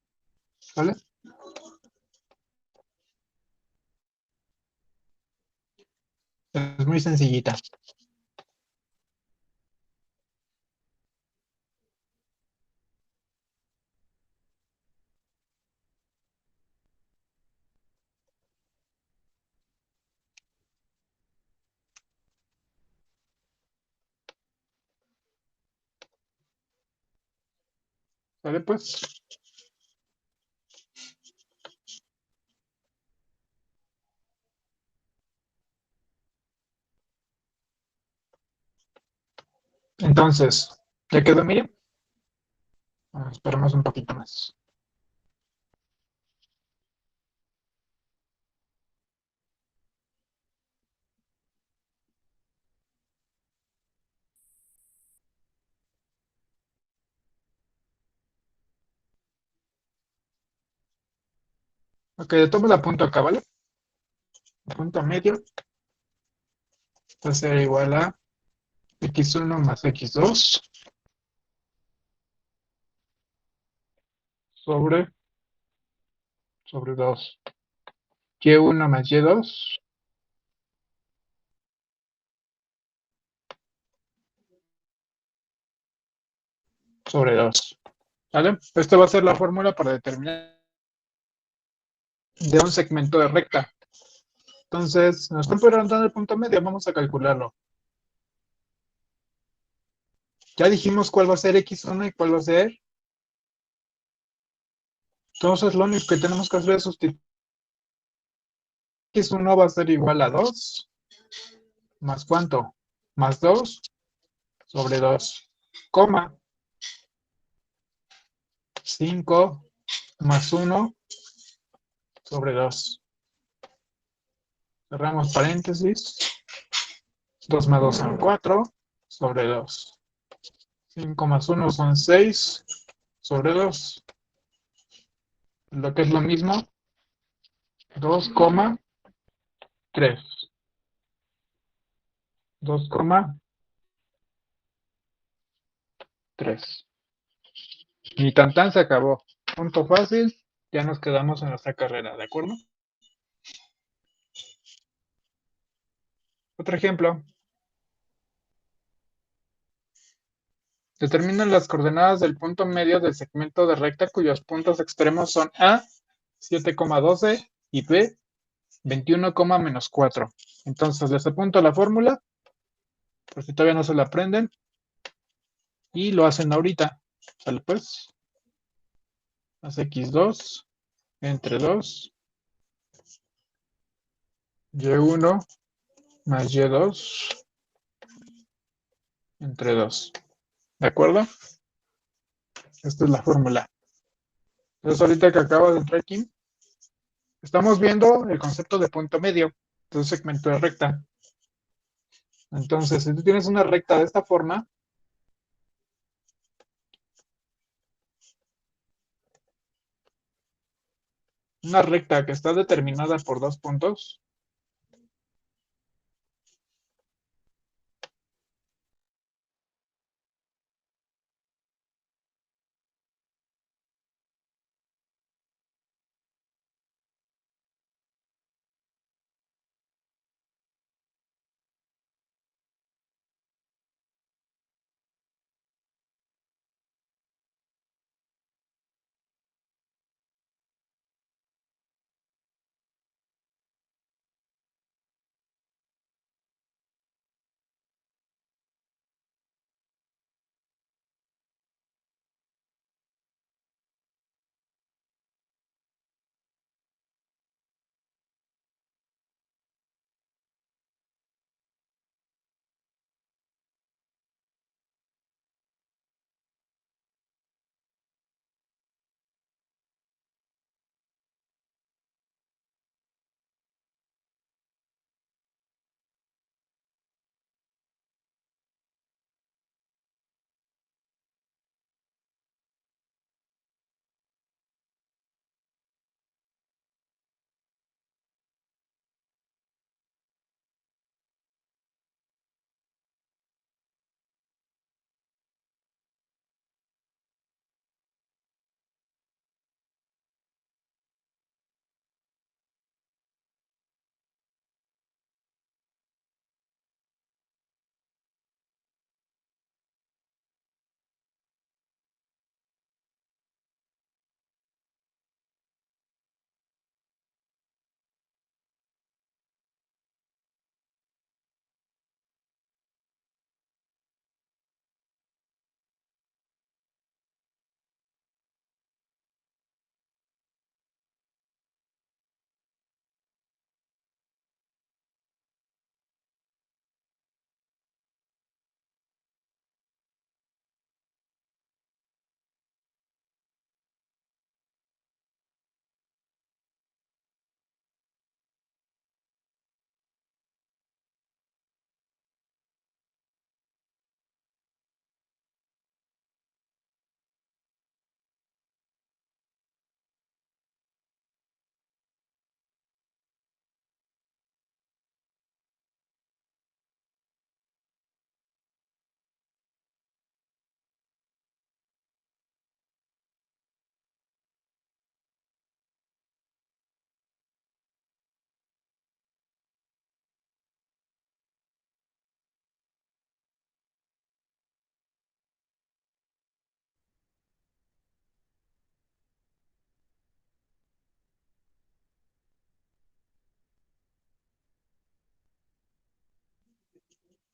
¿Vale? Es muy sencillita. ¿Vale? Pues. Entonces, ¿ya quedó, Miriam? Esperemos un poquito más. Ok, tomo la punto acá, ¿vale? Punto medio va a ser igual a x1 más x2 sobre 2. Y1 más y2 sobre 2. ¿Vale? Esta va a ser la fórmula para determinar de un segmento de recta. Entonces, nos están preguntando el punto medio, vamos a calcularlo. Ya dijimos cuál va a ser x1 y cuál va a ser. Entonces, lo único que tenemos que hacer es sustituir. X1 va a ser igual a 2 más ¿cuánto? Más 2 sobre 2, coma 5 más 1 sobre 2. Cerramos paréntesis. 2 más 2 son 4 sobre 2. 5 más 1 son 6 sobre 2. Lo que es lo mismo, 2,3. 2,3. Ni tan tan se acabó. Punto fácil, ya nos quedamos en nuestra carrera, ¿de acuerdo? Otro ejemplo. Determina las coordenadas del punto medio del segmento de recta cuyos puntos extremos son A, 7,12 y B, 21,-4. Entonces les apunto la fórmula, por si todavía no se la aprenden, y lo hacen ahorita. ¿Sale pues? Hace x2 entre 2, y1 más y2 entre 2. ¿De acuerdo? Esta es la fórmula. Entonces ahorita que acabo de entrar aquí, estamos viendo el concepto de punto medio de un segmento de recta. Entonces, si tú tienes una recta de esta forma, una recta que está determinada por dos puntos,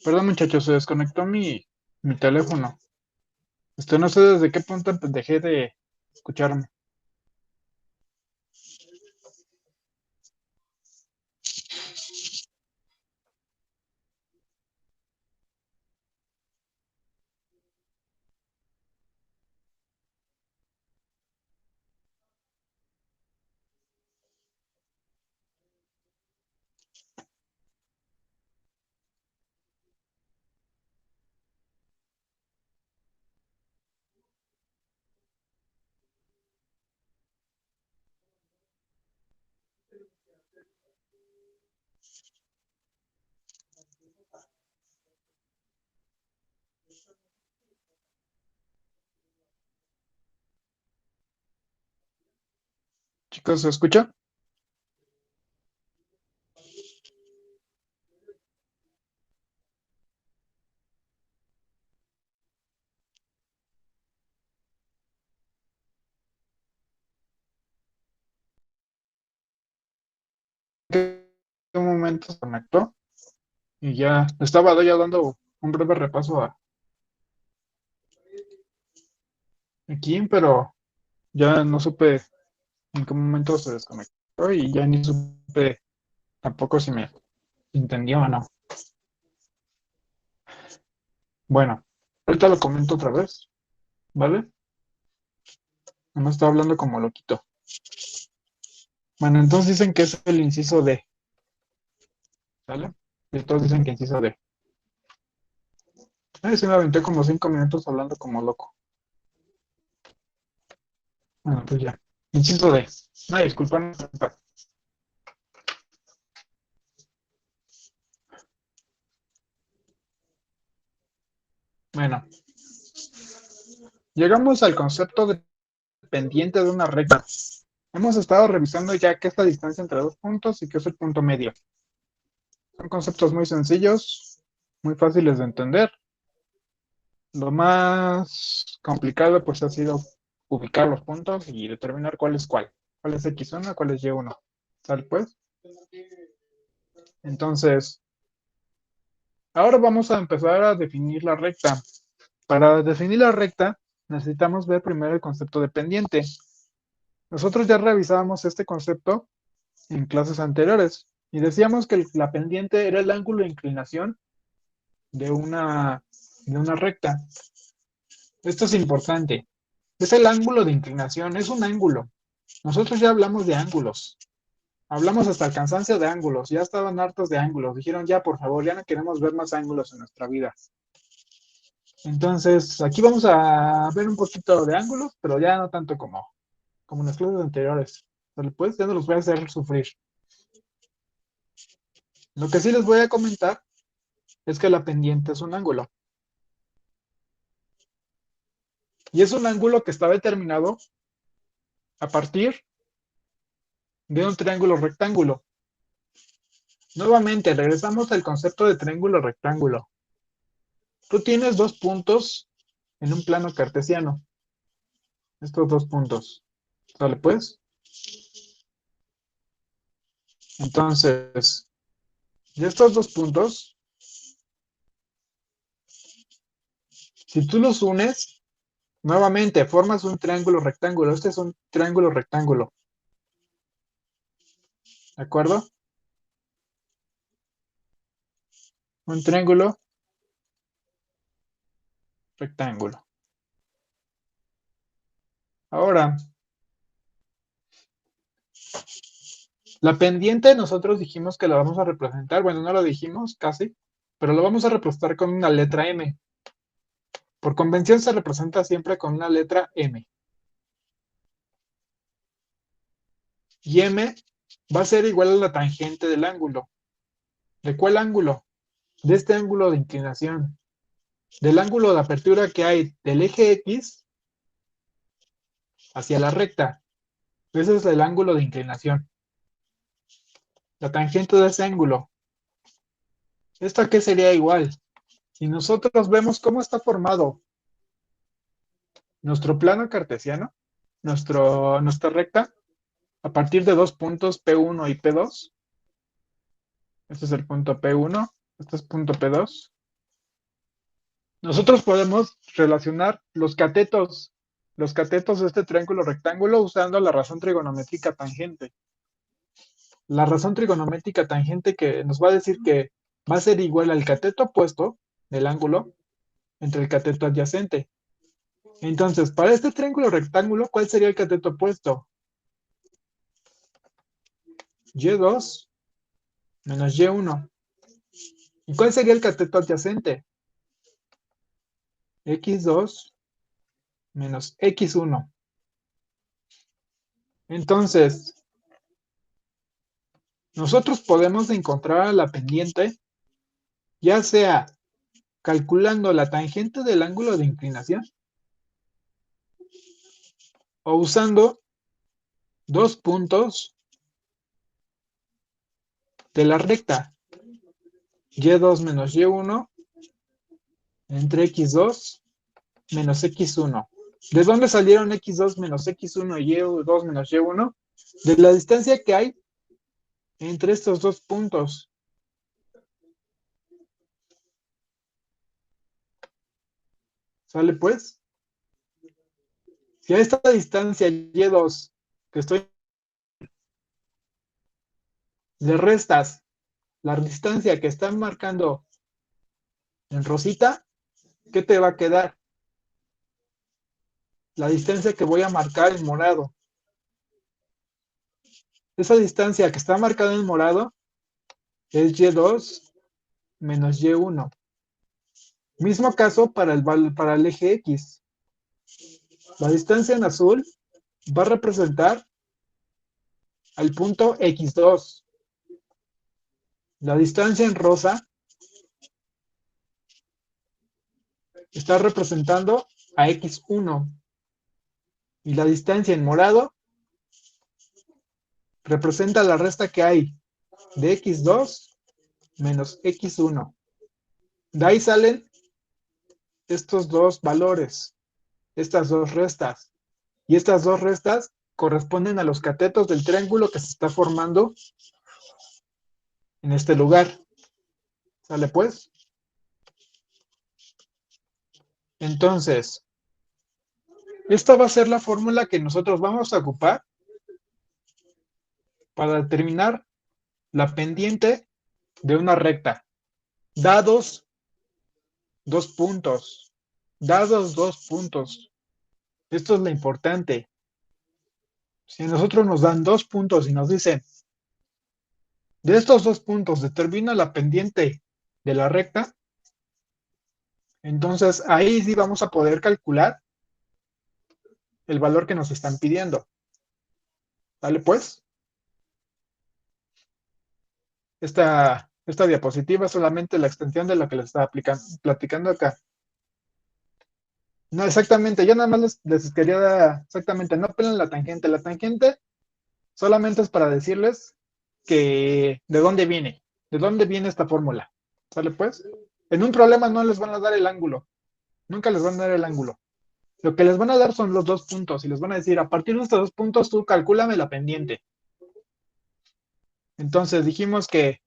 Perdón, muchachos, se desconectó mi teléfono. No sé desde qué punto dejé de escucharme. Chicos, ¿se escucha? En un momento se conectó y ya estaba ya dando un breve repaso aquí, pero ya no supe en qué momento se desconectó y ya ni supe tampoco si me entendió o no. Bueno, ahorita lo comento otra vez, ¿vale? No me está hablando como loquito. Bueno, entonces dicen que es el inciso D, ¿vale? Y todos dicen que inciso D. Ay, sí me aventé como 5 minutos hablando como loco. Bueno, pues ya. Inciso D. No, disculpa, no, disculpa. Bueno, llegamos al concepto de pendiente de una recta. Hemos estado revisando ya qué es la distancia entre dos puntos y qué es el punto medio. Son conceptos muy sencillos, muy fáciles de entender. Lo más complicado pues ha sido ubicar los puntos y determinar cuál es cuál. Cuál es X1, cuál es Y1. ¿Sale pues? Entonces, ahora vamos a empezar a definir la recta. Para definir la recta, necesitamos ver primero el concepto de pendiente. Nosotros ya revisábamos este concepto en clases anteriores y decíamos que la pendiente era el ángulo de inclinación de una recta. Esto es importante. Es el ángulo de inclinación, es un ángulo. Nosotros ya hablamos de ángulos. Hablamos hasta el cansancio de ángulos. Ya estaban hartos de ángulos. Dijeron, ya, por favor, ya no queremos ver más ángulos en nuestra vida. Entonces, aquí vamos a ver un poquito de ángulos, pero ya no tanto como en las clases anteriores. Pero pues ya no los voy a hacer sufrir. Lo que sí les voy a comentar es que la pendiente es un ángulo. Y es un ángulo que está determinado a partir de un triángulo rectángulo. Nuevamente, regresamos al concepto de triángulo rectángulo. Tú tienes dos puntos en un plano cartesiano. Estos dos puntos. ¿Sale pues? Entonces, de estos dos puntos, si tú los unes, nuevamente formas un triángulo rectángulo. Este es un triángulo rectángulo. ¿De acuerdo? Un triángulo rectángulo. Ahora, la pendiente nosotros dijimos que la vamos a representar. Bueno, no lo dijimos casi, pero lo vamos a representar con una letra M. Por convención se representa siempre con una letra M. Y M va a ser igual a la tangente del ángulo. ¿De cuál ángulo? De este ángulo de inclinación. Del ángulo de apertura que hay del eje X hacia la recta. Ese es el ángulo de inclinación. La tangente de ese ángulo. ¿Esto a qué sería igual? Si nosotros vemos cómo está formado nuestro plano cartesiano, nuestra recta, a partir de dos puntos P1 y P2. Este es el punto P1, este es punto P2. Nosotros podemos relacionar los catetos de este triángulo rectángulo usando la razón trigonométrica tangente. La razón trigonométrica tangente que nos va a decir que va a ser igual al cateto opuesto del ángulo entre el cateto adyacente. Entonces, para este triángulo rectángulo, ¿cuál sería el cateto opuesto? Y2 menos Y1. ¿Y cuál sería el cateto adyacente? X2 menos X1. Entonces, nosotros podemos encontrar la pendiente, ya sea calculando la tangente del ángulo de inclinación o usando dos puntos de la recta Y2 menos Y1 entre X2 menos X1. ¿De dónde salieron X2 menos X1 y Y2 menos Y1? De la distancia que hay entre estos dos puntos. ¿Sale pues? Si a esta distancia Y2 que estoy le restas la distancia que están marcando en rosita, ¿qué te va a quedar? La distancia que voy a marcar en morado. Esa distancia que está marcada en morado es Y2 menos Y1. Mismo caso para el eje X. La distancia en azul va a representar al punto X2. La distancia en rosa está representando a X1. Y la distancia en morado representa la resta que hay de X2 menos X1. De ahí salen estos dos valores, estas dos restas. Y estas dos restas corresponden a los catetos del triángulo que se está formando en este lugar. ¿Sale pues? Entonces, esta va a ser la fórmula que nosotros vamos a ocupar para determinar la pendiente de una recta. Dados dos puntos. Dados dos puntos. Esto es lo importante. Si a nosotros nos dan dos puntos y nos dicen, de estos dos puntos determina la pendiente de la recta, entonces ahí sí vamos a poder calcular el valor que nos están pidiendo. ¿Vale pues? Esta diapositiva es solamente la extensión de lo que les estaba platicando acá. No, exactamente, yo nada más les quería dar, exactamente, no peleen la tangente. La tangente solamente es para decirles que de dónde viene esta fórmula. ¿Sale pues? En un problema no les van a dar el ángulo, nunca les van a dar el ángulo. Lo que les van a dar son los dos puntos y les van a decir, a partir de estos dos puntos tú calcúlame la pendiente. Entonces dijimos que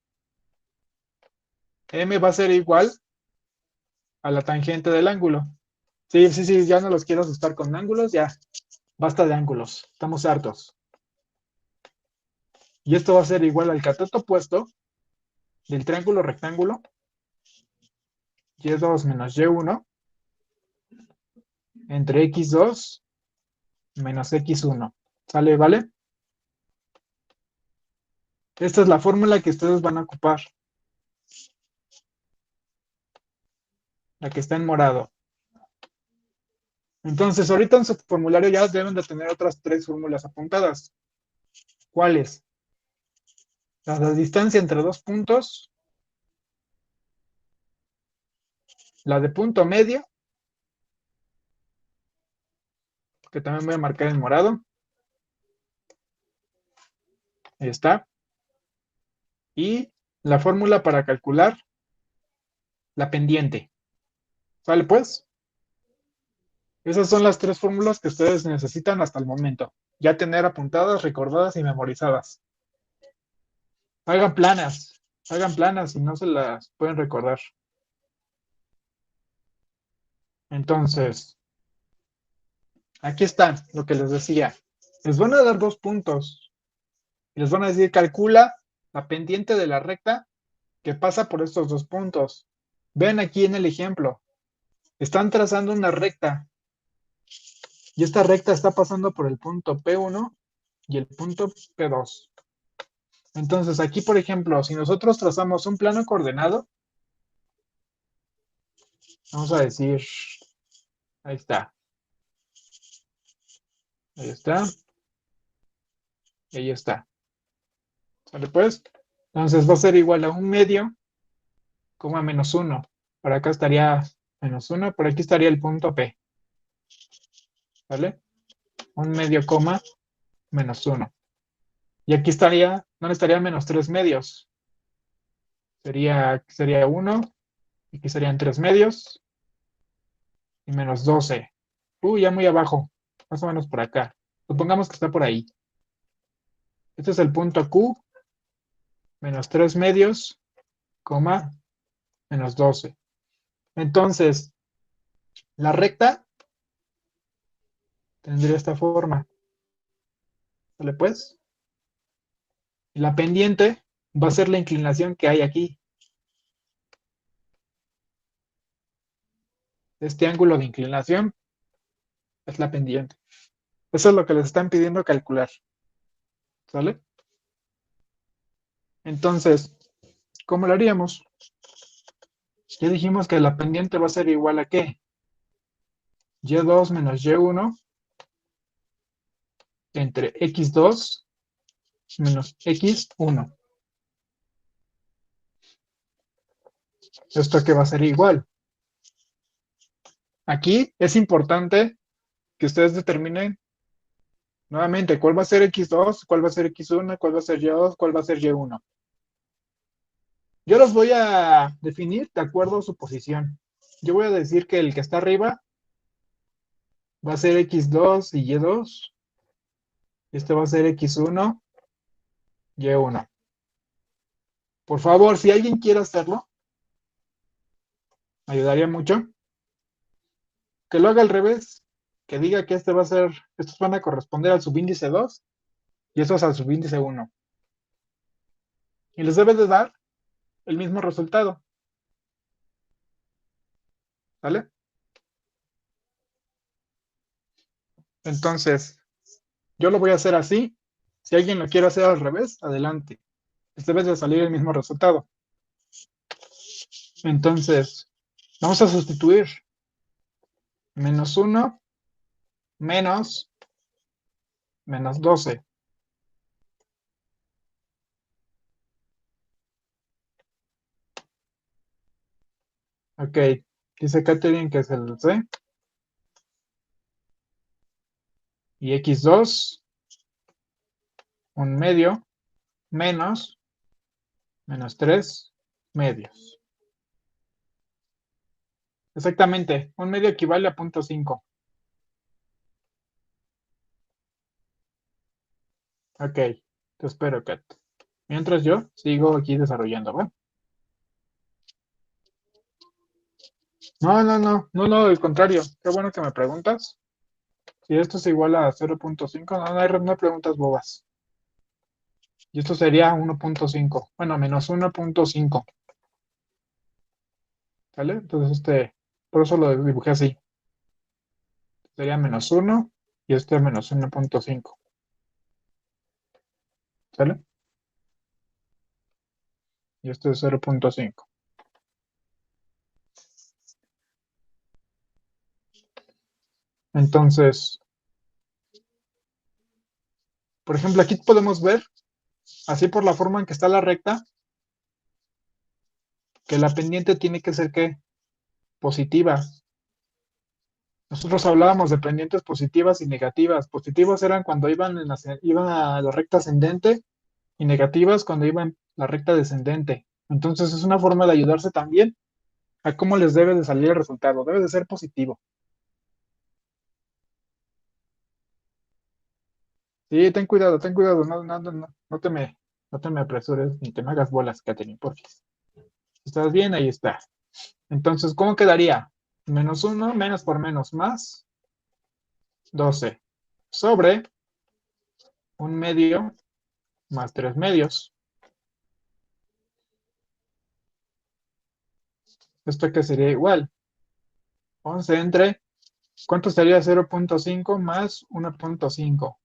M va a ser igual a la tangente del ángulo. Sí, sí, sí, ya no los quiero asustar con ángulos, ya, basta de ángulos, estamos hartos. Y esto va a ser igual al cateto opuesto del triángulo rectángulo, Y2 menos Y1, entre X2 menos X1. ¿Sale, vale? Esta es la fórmula que ustedes van a ocupar, la que está en morado. Entonces, ahorita en su formulario ya deben de tener otras tres fórmulas apuntadas. ¿Cuáles? La distancia entre dos puntos, la de punto medio, que también voy a marcar en morado. Ahí está. Y la fórmula para calcular la pendiente. ¿Sale pues? Esas son las tres fórmulas que ustedes necesitan hasta el momento. Ya tener apuntadas, recordadas y memorizadas. Hagan planas si no se las pueden recordar. Entonces, aquí está lo que les decía. Les van a dar 2 puntos. Y les van a decir, calcula la pendiente de la recta que pasa por estos 2 puntos. Ven aquí en el ejemplo. Están trazando una recta. Y esta recta está pasando por el punto P1 y el punto P2. Entonces, aquí, por ejemplo, si nosotros trazamos un plano coordenado, vamos a decir, ahí está, ahí está, y ahí está. ¿Sale pues? Entonces va a ser igual a 1/2, coma -1. Por acá estaría -1, por aquí estaría el punto P. ¿Vale? 1/2, coma -1. Y aquí estaría, ¿dónde estaría -3/2? Sería 1, y aquí serían 3/2, y -12. Ya muy abajo, más o menos por acá. Supongamos que está por ahí. Este es el punto Q, -3/2, coma, -12. Entonces, la recta tendría esta forma. ¿Vale pues? Y la pendiente va a ser la inclinación que hay aquí. Este ángulo de inclinación es la pendiente. Eso es lo que les están pidiendo calcular. ¿Sale? Entonces, ¿cómo lo haríamos? Ya dijimos que la pendiente va a ser igual a ¿qué? Y2 menos Y1 entre X2 menos X1. ¿Esto qué va a ser igual? Aquí es importante que ustedes determinen nuevamente cuál va a ser X2, cuál va a ser X1, cuál va a ser Y2, cuál va a ser Y1. Yo los voy a definir de acuerdo a su posición. Yo voy a decir que el que está arriba va a ser X2 y Y2. Este va a ser X1, Y1. Por favor, si alguien quiere hacerlo, me ayudaría mucho. Que lo haga al revés. Que diga que este va a ser, estos van a corresponder al subíndice 2 y estos al subíndice 1. Y les debe de dar el mismo resultado. ¿Vale? Entonces, yo lo voy a hacer así. Si alguien lo quiere hacer al revés, adelante. Este debe de salir el mismo resultado. Entonces, vamos a sustituir -1 menos -12. Ok, dice Catherine que es el C. Y X2, 1/2, menos -3/2. Exactamente, 1/2 equivale a 0.5. Ok, te espero, Kat. Mientras yo sigo aquí desarrollando, ¿va? No, al contrario. Qué bueno que me preguntas. Si esto es igual a 0.5, no hay preguntas bobas. Y esto sería 1.5. Bueno, -1.5. ¿Sale? Entonces por eso lo dibujé así. Sería -1 y este -1.5. ¿Sale? Y esto es 0.5. Entonces, por ejemplo, aquí podemos ver, así por la forma en que está la recta, que la pendiente tiene que ser ¿qué? Positiva. Nosotros hablábamos de pendientes positivas y negativas. Positivas eran cuando iban a la recta ascendente y negativas cuando iban la recta descendente. Entonces es una forma de ayudarse también a cómo les debe de salir el resultado. Debe de ser positivo. Sí, ten cuidado. No te me apresures ni te me hagas bolas, Katherine, porque si estás bien, ahí está. Entonces, ¿cómo quedaría? Menos 1, menos por menos, más 12. Sobre un medio más 3 medios. Esto que sería igual. 11 entre, ¿cuánto sería 0.5 más 1.5?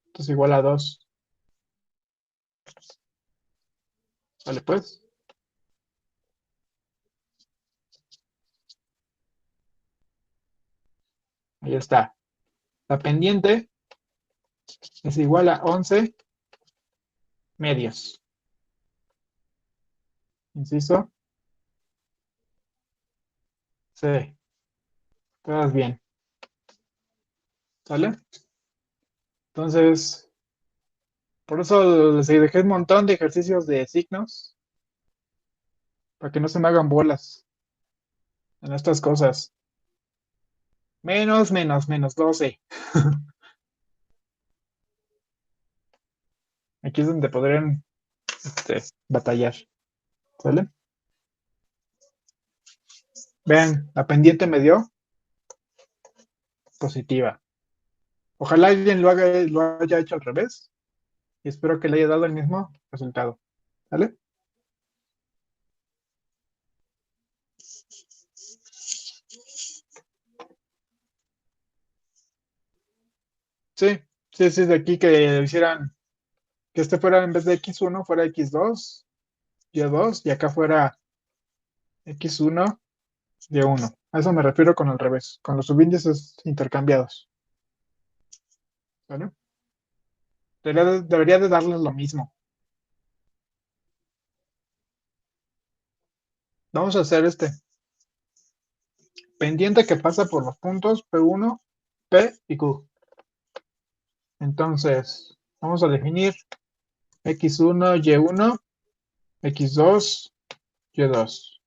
Esto es igual a 2. Vale, pues. Ahí está. La pendiente es igual a 11 medios. Inciso C. Todas bien. ¿Sale? Entonces, por eso les dejé un montón de ejercicios de signos, para que no se me hagan bolas en estas cosas. Menos, menos, menos 12. Aquí es donde podrían batallar. ¿Sale? Vean, la pendiente me dio positiva. Ojalá alguien lo haya hecho al revés y espero que le haya dado el mismo resultado. ¿Sale? Sí, sí, sí, de aquí que hicieran que este fuera en vez de x1 fuera x2, y2 y acá fuera x1, y1. A eso me refiero con el revés, con los subíndices intercambiados. ¿Vale? Debería de darles lo mismo. Vamos a hacer pendiente que pasa por los puntos P1, P y Q. Entonces, vamos a definir x1, y1, x2, y2.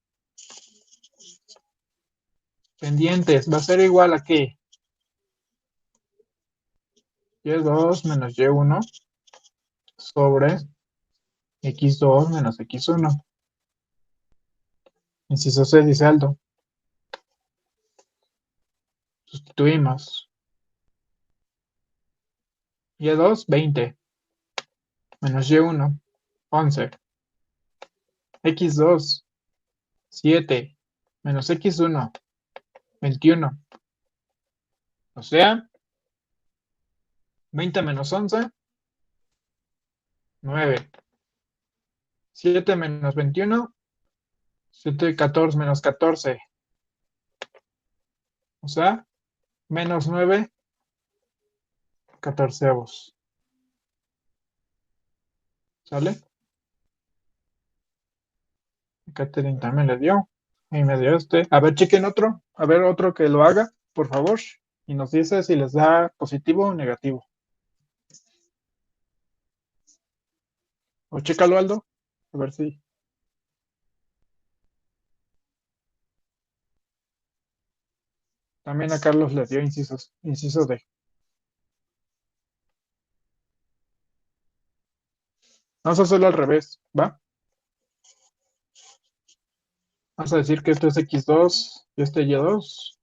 Pendientes va a ser igual a ¿qué? Y2 menos y1 sobre x2 menos x1. Inciso C dice Aldo. Sustituimos. Y2, 20. Menos y1, 11. x2, 7. Menos x1, 21. O sea, 20 menos 11, 9. 7 menos 21, 7 y 14 menos 14. O sea, menos 9 catorceavos. ¿Sale? Catherine también le dio. Y me dio este. A ver, chequen otro. A ver, otro que lo haga, por favor. Y nos dice si les da positivo o negativo. O chécalo, Aldo. A ver si. También a Carlos le dio inciso D. Vamos a hacerlo al revés, ¿va? Vamos a decir que esto es x2 y este y2.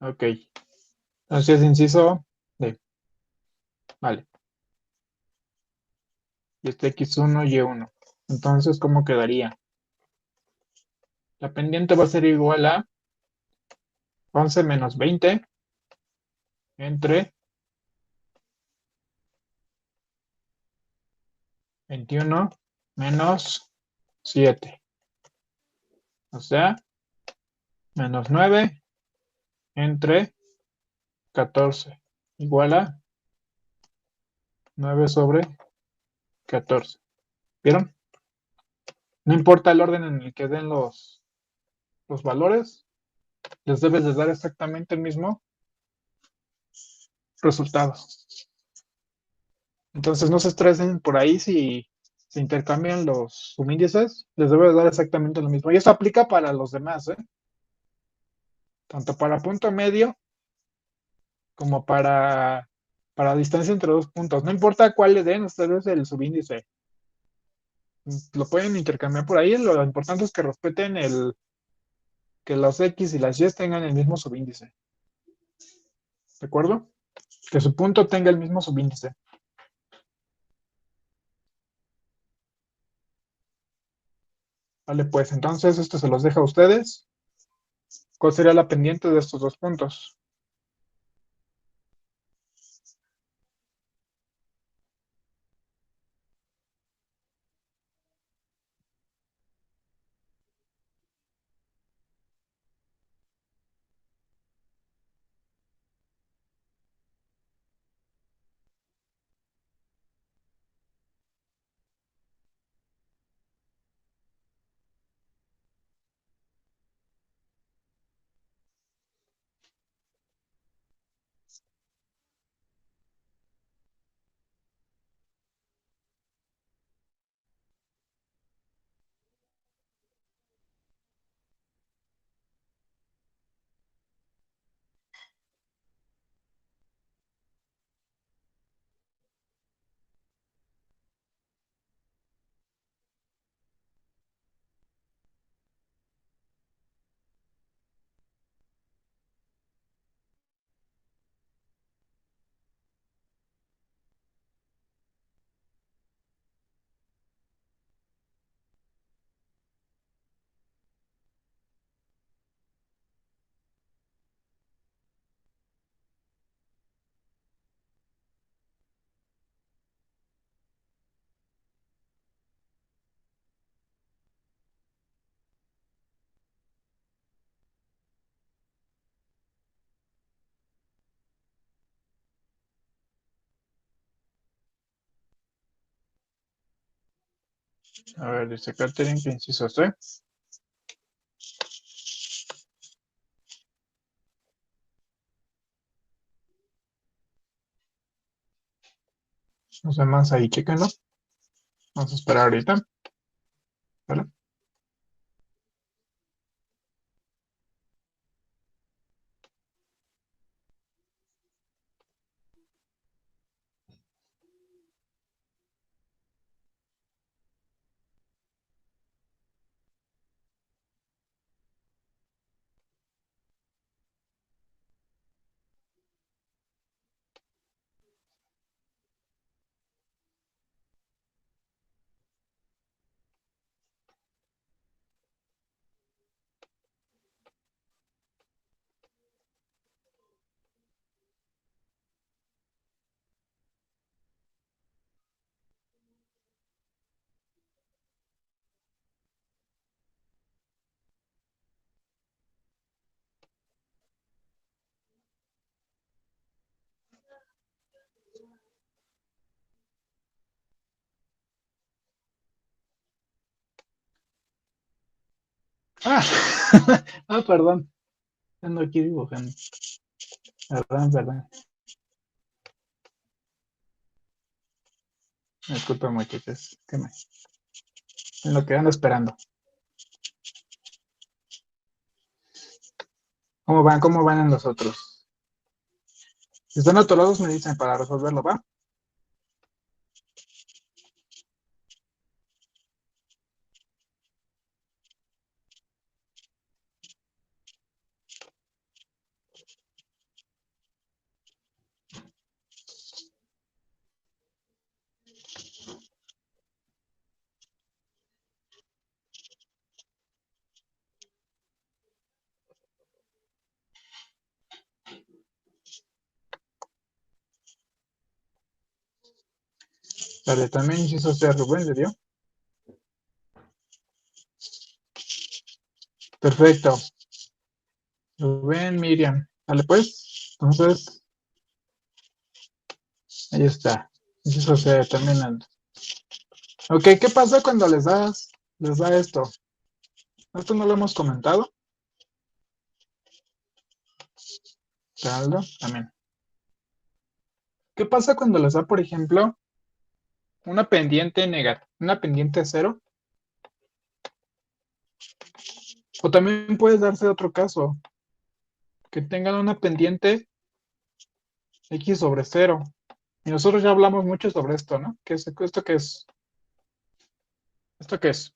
Ok. Entonces inciso D. Vale. Y este x1 y1. Entonces, ¿cómo quedaría? La pendiente va a ser igual a 11 menos 20 entre 21 menos 7. O sea, menos 9 entre 14. Igual a 9 sobre 14. ¿Vieron? No importa el orden en el que den los valores, les debes de dar exactamente el mismo resultado. Entonces no se estresen por ahí si se intercambian los subíndices, les debe de dar exactamente lo mismo. Y eso aplica para los demás, ¿eh? Tanto para punto medio como para distancia entre dos puntos. No importa cuál le den ustedes el subíndice. Lo pueden intercambiar por ahí. Lo importante es que respeten que los X y las Y tengan el mismo subíndice. ¿De acuerdo? Que su punto tenga el mismo subíndice. Vale, pues entonces esto se los deja a ustedes. ¿Cuál sería la pendiente de estos dos puntos? A ver, dice Catherine que inciso C. Los demás ahí, chéquenlo. Vamos a esperar ahorita. ¿Vale? Ah, perdón. Ando aquí dibujando. Perdón, perdón. Disculpa, muchachos. En lo que ando esperando. ¿Cómo van en los otros? Si están atorados, me dicen para resolverlo, ¿va? Vale, también inciso C, Rubén le dio. Perfecto. Rubén, Miriam. Vale, pues. Entonces, ahí está. Inciso C, también ando. Ok, ¿qué pasa cuando les da esto? Esto no lo hemos comentado. Caldo, también. ¿Qué pasa cuando les da, por ejemplo, una pendiente negativa, una pendiente cero? O también puede darse otro caso, que tengan una pendiente x sobre cero. Y nosotros ya hablamos mucho sobre esto, ¿no? ¿Esto qué es? ¿Esto qué es?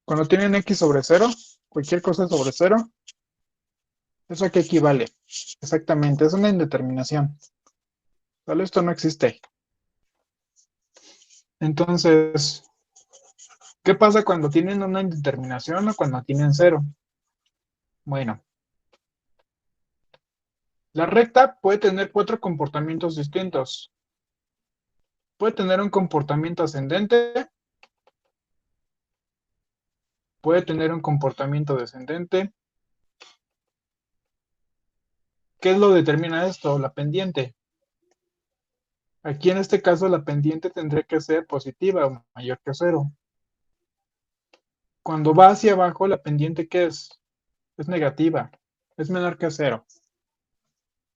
Cuando tienen x sobre 0, cualquier cosa sobre 0, ¿eso a qué equivale? Exactamente, es una indeterminación. ¿Vale? Esto no existe. Entonces, ¿qué pasa cuando tienen una indeterminación o cuando tienen 0? Bueno, la recta puede tener 4 comportamientos distintos. Puede tener un comportamiento ascendente, puede tener un comportamiento descendente. ¿Qué lo determina esto? La pendiente. Aquí en este caso la pendiente tendría que ser positiva o mayor que 0. Cuando va hacia abajo, la pendiente ¿qué es? Es negativa, es menor que 0.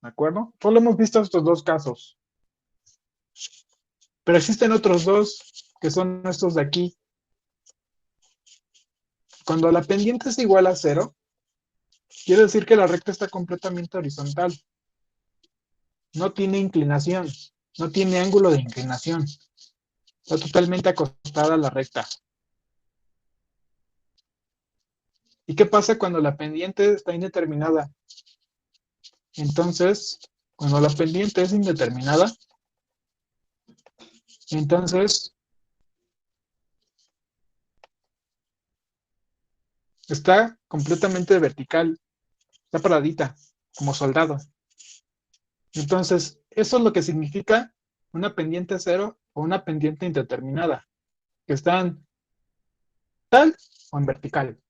¿De acuerdo? Solo hemos visto estos dos casos. Pero existen otros dos, que son estos de aquí. Cuando la pendiente es igual a 0, quiere decir que la recta está completamente horizontal. No tiene inclinación, no tiene ángulo de inclinación. Está totalmente acostada a la recta. ¿Y qué pasa cuando la pendiente está indeterminada? Entonces, cuando la pendiente es indeterminada, entonces está completamente vertical, está paradita, como soldado. Entonces, eso es lo que significa una pendiente cero o una pendiente indeterminada, que están tal o en vertical.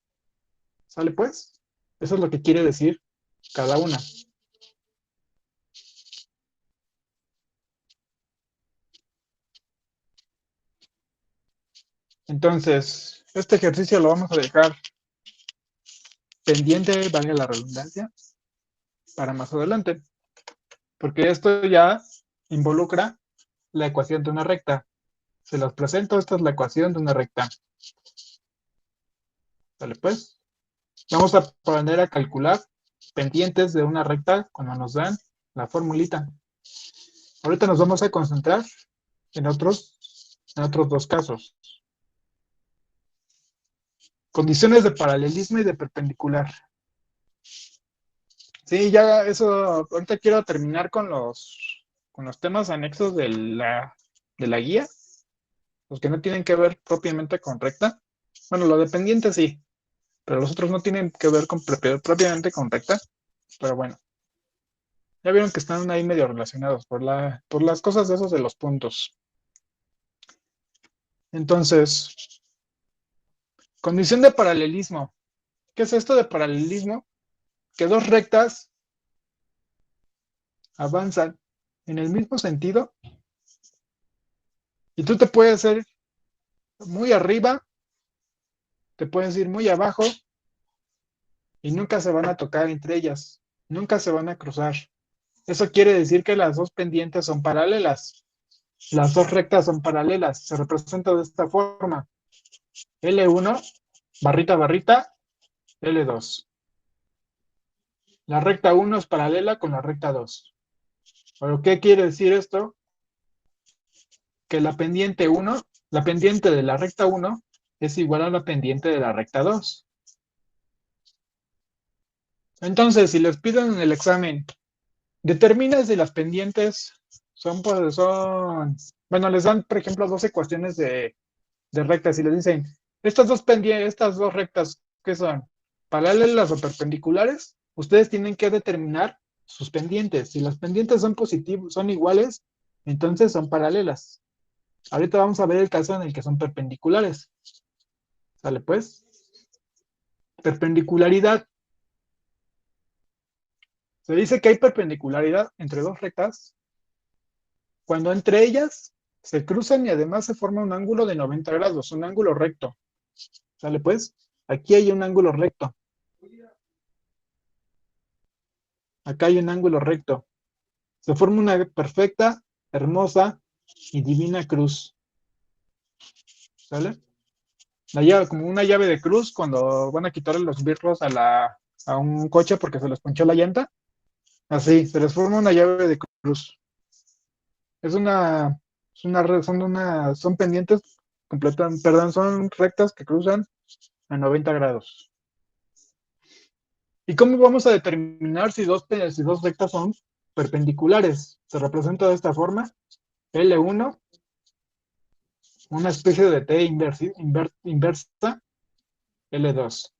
¿Sale pues? Eso es lo que quiere decir cada una. Entonces, este ejercicio lo vamos a dejar pendiente, valga la redundancia, para más adelante, porque esto ya involucra la ecuación de una recta. Se los presento, esta es la ecuación de una recta. ¿Sale pues? Vamos a aprender a calcular pendientes de una recta cuando nos dan la formulita. Ahorita nos vamos a concentrar en otros dos casos. Condiciones de paralelismo y de perpendicular. Sí, ya eso, ahorita quiero terminar con los temas anexos de la guía, los que no tienen que ver propiamente con recta. Bueno, lo de pendiente sí, pero los otros no tienen que ver con propiamente con recta, pero bueno. Ya vieron que están ahí medio relacionados por las cosas de esos de los puntos. Entonces, condición de paralelismo. ¿Qué es esto de paralelismo? Que dos rectas avanzan en el mismo sentido y tú te puedes ir muy arriba, te puedes ir muy abajo y nunca se van a tocar entre ellas, nunca se van a cruzar. Eso quiere decir que las dos pendientes son paralelas. Las dos rectas son paralelas. Se representa de esta forma. L1, barrita, barrita, L2. La recta 1 es paralela con la recta 2. ¿Pero qué quiere decir esto? Que la pendiente 1, la pendiente de la recta 1 es igual a la pendiente de la recta 2. Entonces, si les piden en el examen, determina si las pendientes bueno, les dan, por ejemplo, dos ecuaciones de rectas y les dicen, estas dos pendientes, estas dos rectas, ¿qué son? ¿Paralelas o perpendiculares? Ustedes tienen que determinar sus pendientes. Si las pendientes son positivas, son iguales, entonces son paralelas. Ahorita vamos a ver el caso en el que son perpendiculares. ¿Sale pues? Perpendicularidad. Se dice que hay perpendicularidad entre dos rectas cuando entre ellas se cruzan y además se forma un ángulo de 90 grados, un ángulo recto. ¿Sale pues? Aquí hay un ángulo recto. Acá hay un ángulo recto. Se forma una perfecta, hermosa y divina cruz. ¿Sale? La llave, como una llave de cruz cuando van a quitarle los birros a un coche porque se les ponchó la llanta. Así, se les forma una llave de cruz. Son pendientes perdón, son rectas que cruzan a 90 grados. ¿Y cómo vamos a determinar si dos rectas son perpendiculares? Se representa de esta forma: L1, una especie de T inversa, L2.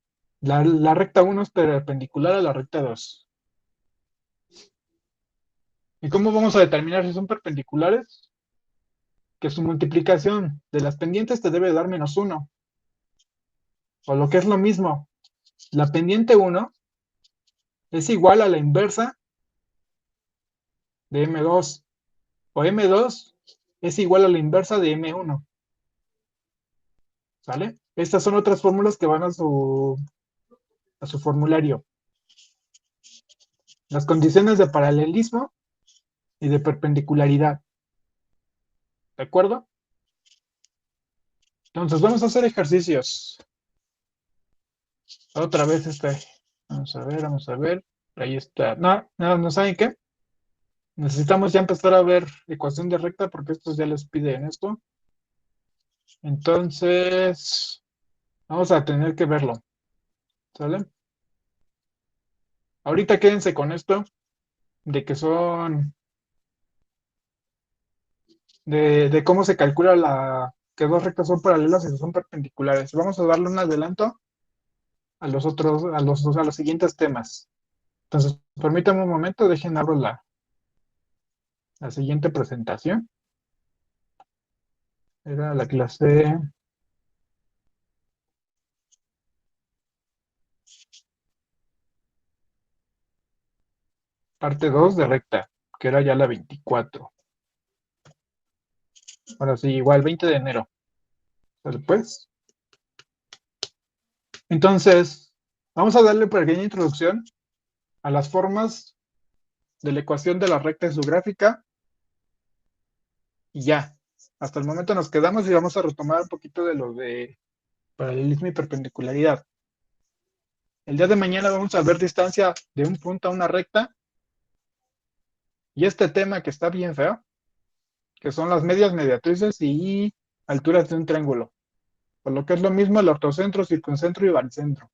La recta 1 es perpendicular a la recta 2. ¿Y cómo vamos a determinar si son perpendiculares? Que su multiplicación de las pendientes te debe dar -1. O lo que es lo mismo, la pendiente 1 es igual a la inversa de M2. O M2 es igual a la inversa de M1. ¿Sale? Estas son otras fórmulas que van a su formulario. Las condiciones de paralelismo y de perpendicularidad. ¿De acuerdo? Entonces vamos a hacer ejercicios. Otra vez Vamos a ver, vamos a ver. Ahí está. No, ¿saben qué? Necesitamos ya empezar a ver ecuación de recta porque estos ya les piden esto. Entonces, vamos a tener que verlo. ¿Sale? Ahorita quédense con esto de que son de cómo se calcula que dos rectas son paralelas y son perpendiculares. Vamos a darle un adelanto a los siguientes temas. Entonces, permítanme un momento, abro la siguiente presentación. Era la clase parte 2 de recta, que era ya la 24. Ahora sí, igual, 20 de enero. ¿Sale pues? Entonces, vamos a darle pequeña introducción a las formas de la ecuación de la recta en su gráfica. Y ya, hasta el momento nos quedamos y vamos a retomar un poquito de lo de paralelismo y perpendicularidad. El día de mañana vamos a ver distancia de un punto a una recta. Y este tema que está bien feo, que son las medias mediatrices y alturas de un triángulo. Por lo que es lo mismo el ortocentro, circuncentro y baricentro.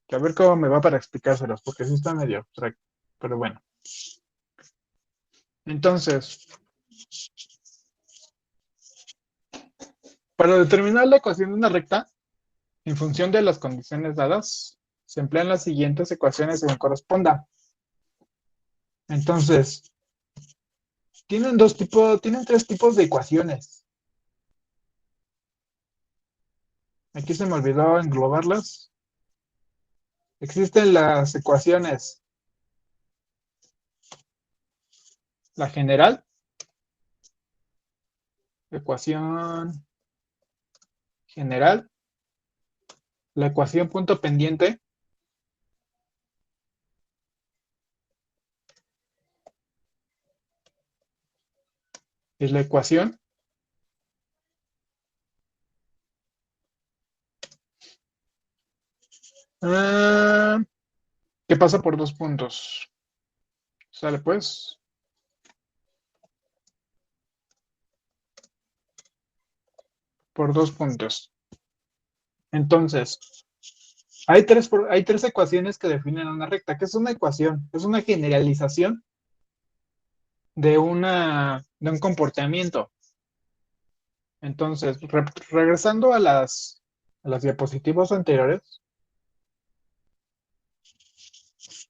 Que a ver cómo me va para explicárselos, porque sí está medio abstracto. Pero bueno. Entonces, para determinar la ecuación de una recta, en función de las condiciones dadas, se emplean las siguientes ecuaciones según corresponda. Entonces, tienen tres tipos de ecuaciones. Aquí se me olvidó englobarlas. Existen las ecuaciones, la general, ecuación general, la ecuación punto pendiente, y la ecuación que pasa por dos puntos. ¿Sale pues? Por dos puntos. Entonces, hay tres ecuaciones que definen una recta. ¿Qué es una ecuación? Es una generalización de un comportamiento. Entonces, regresando a las diapositivas anteriores,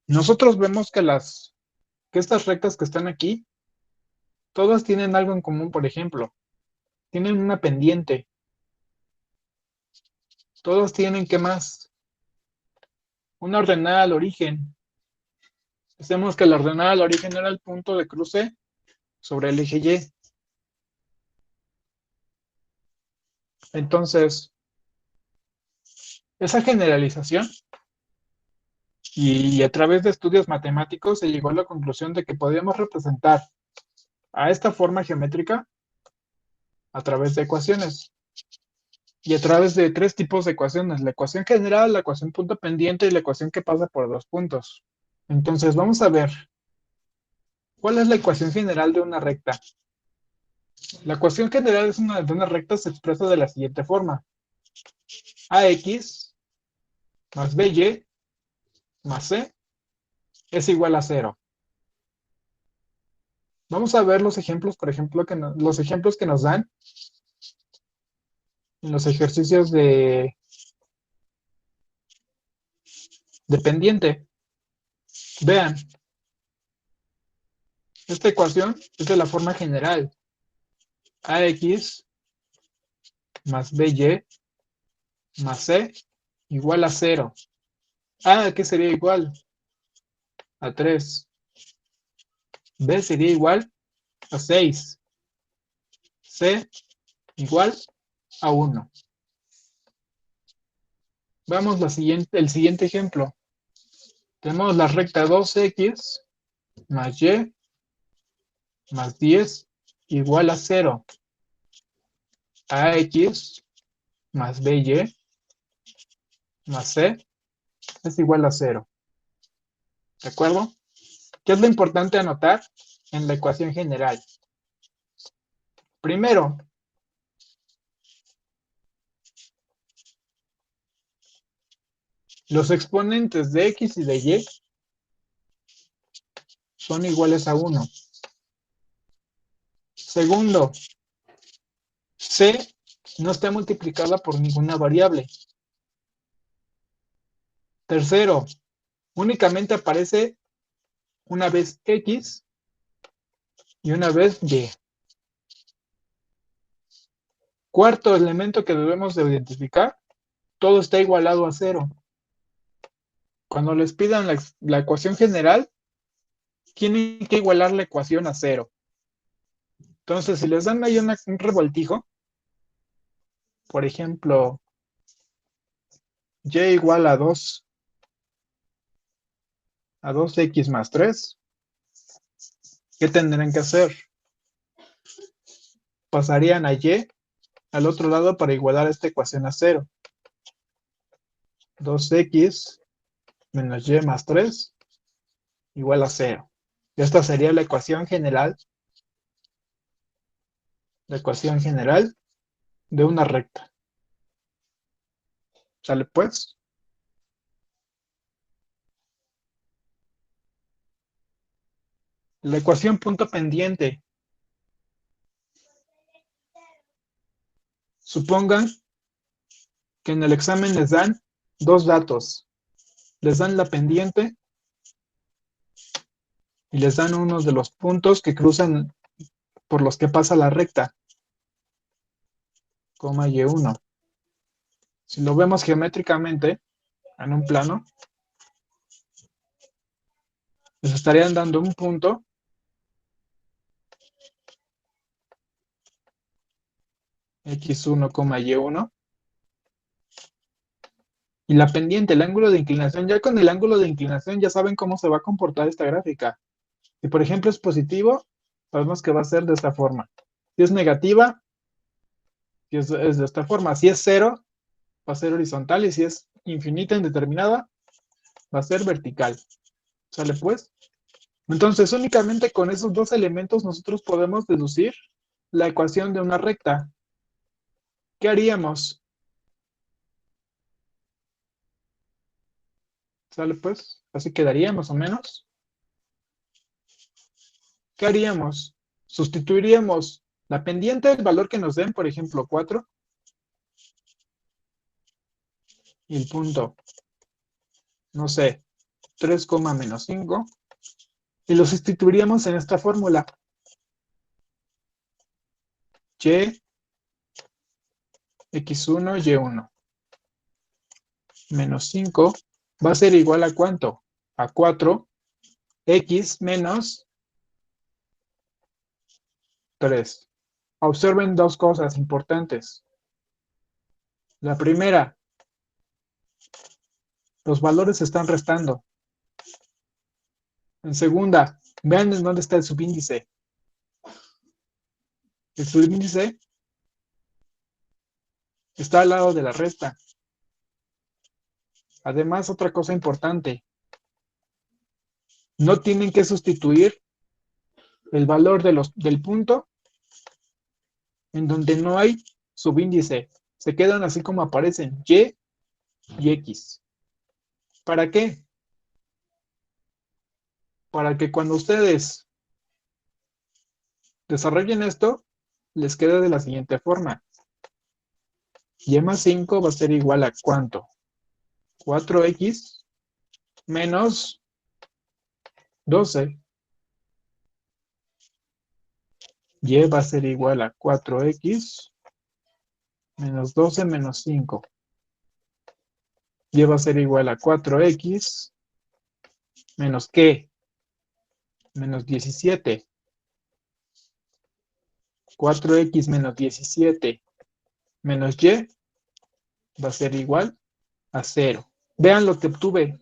nosotros vemos que estas rectas que están aquí, todas tienen algo en común. Por ejemplo, tienen una pendiente. Todas tienen, ¿qué más? Una ordenada al origen. Pensemos que la ordenada al origen era el punto de cruce sobre el eje Y. Entonces, esa generalización y a través de estudios matemáticos se llegó a la conclusión de que podíamos representar a esta forma geométrica a través de ecuaciones. Y a través de tres tipos de ecuaciones: la ecuación general, la ecuación punto pendiente y la ecuación que pasa por dos puntos. Entonces vamos a ver, ¿cuál es la ecuación general de una recta? La ecuación general de una recta se expresa de la siguiente forma. AX más BY más C es igual a 0. Vamos a ver los ejemplos, por ejemplo, los ejemplos que nos dan en los ejercicios de pendiente. Vean, esta ecuación es de la forma general. AX más BY más C igual a 0. A, ¿qué sería igual? A 3. B sería igual a 6. C igual a 1. Veamos el siguiente ejemplo. Tenemos la recta 2x más y más 10 igual a 0. AX más BY más C es igual a 0. ¿De acuerdo? ¿Qué es lo importante anotar en la ecuación general? Primero, los exponentes de x y de y son iguales a 1. Segundo, C no está multiplicada por ninguna variable. Tercero, únicamente aparece una vez x y una vez y. Cuarto elemento que debemos de identificar, todo está igualado a 0. Cuando les pidan la ecuación general, tienen que igualar la ecuación a 0. Entonces, si les dan ahí un revoltijo, por ejemplo, y igual a 2x más 3, ¿qué tendrán que hacer? Pasarían a y al otro lado para igualar esta ecuación a 0. 2x menos y más 3 igual a 0. Esta sería la ecuación general de una recta. ¿Sale pues? La ecuación punto pendiente. Supongan que en el examen les dan dos datos. Les dan la pendiente y les dan unos de los puntos que cruzan por los que pasa la recta, coma y1. Si lo vemos geométricamente en un plano, les estarían dando un punto x1, y1 y la pendiente, el ángulo de inclinación. Ya con el ángulo de inclinación ya saben cómo se va a comportar esta gráfica. Si por ejemplo es positivo, sabemos que va a ser de esta forma. Si es negativa, es de esta forma. Si es cero, va a ser horizontal, y si es infinita indeterminada, va a ser vertical. ¿Sale pues? Entonces, únicamente con esos dos elementos nosotros podemos deducir la ecuación de una recta. ¿Qué haríamos? ¿Sale pues? Así quedaría más o menos. ¿Qué haríamos? Sustituiríamos la pendiente, el valor que nos den, por ejemplo, 4, y el punto, no sé, 3, menos 5, y lo sustituiríamos en esta fórmula. Y, x1, y1, menos 5, va a ser igual a ¿cuánto? A 4, x menos 3. Observen dos cosas importantes. La primera, los valores se están restando. En segunda, vean en dónde está el subíndice. El subíndice está al lado de la resta. Además, otra cosa importante. No tienen que sustituir el valor del punto en donde no hay subíndice. Se quedan así como aparecen, Y y X. ¿Para qué? Para que cuando ustedes desarrollen esto, les quede de la siguiente forma. Y más 5 va a ser igual a ¿cuánto? 4X menos 12. Y va a ser igual a 4X menos 12 menos 5. Y va a ser igual a 4X menos ¿qué? Menos 17. 4X menos 17 menos Y va a ser igual a 0. Vean lo que obtuve.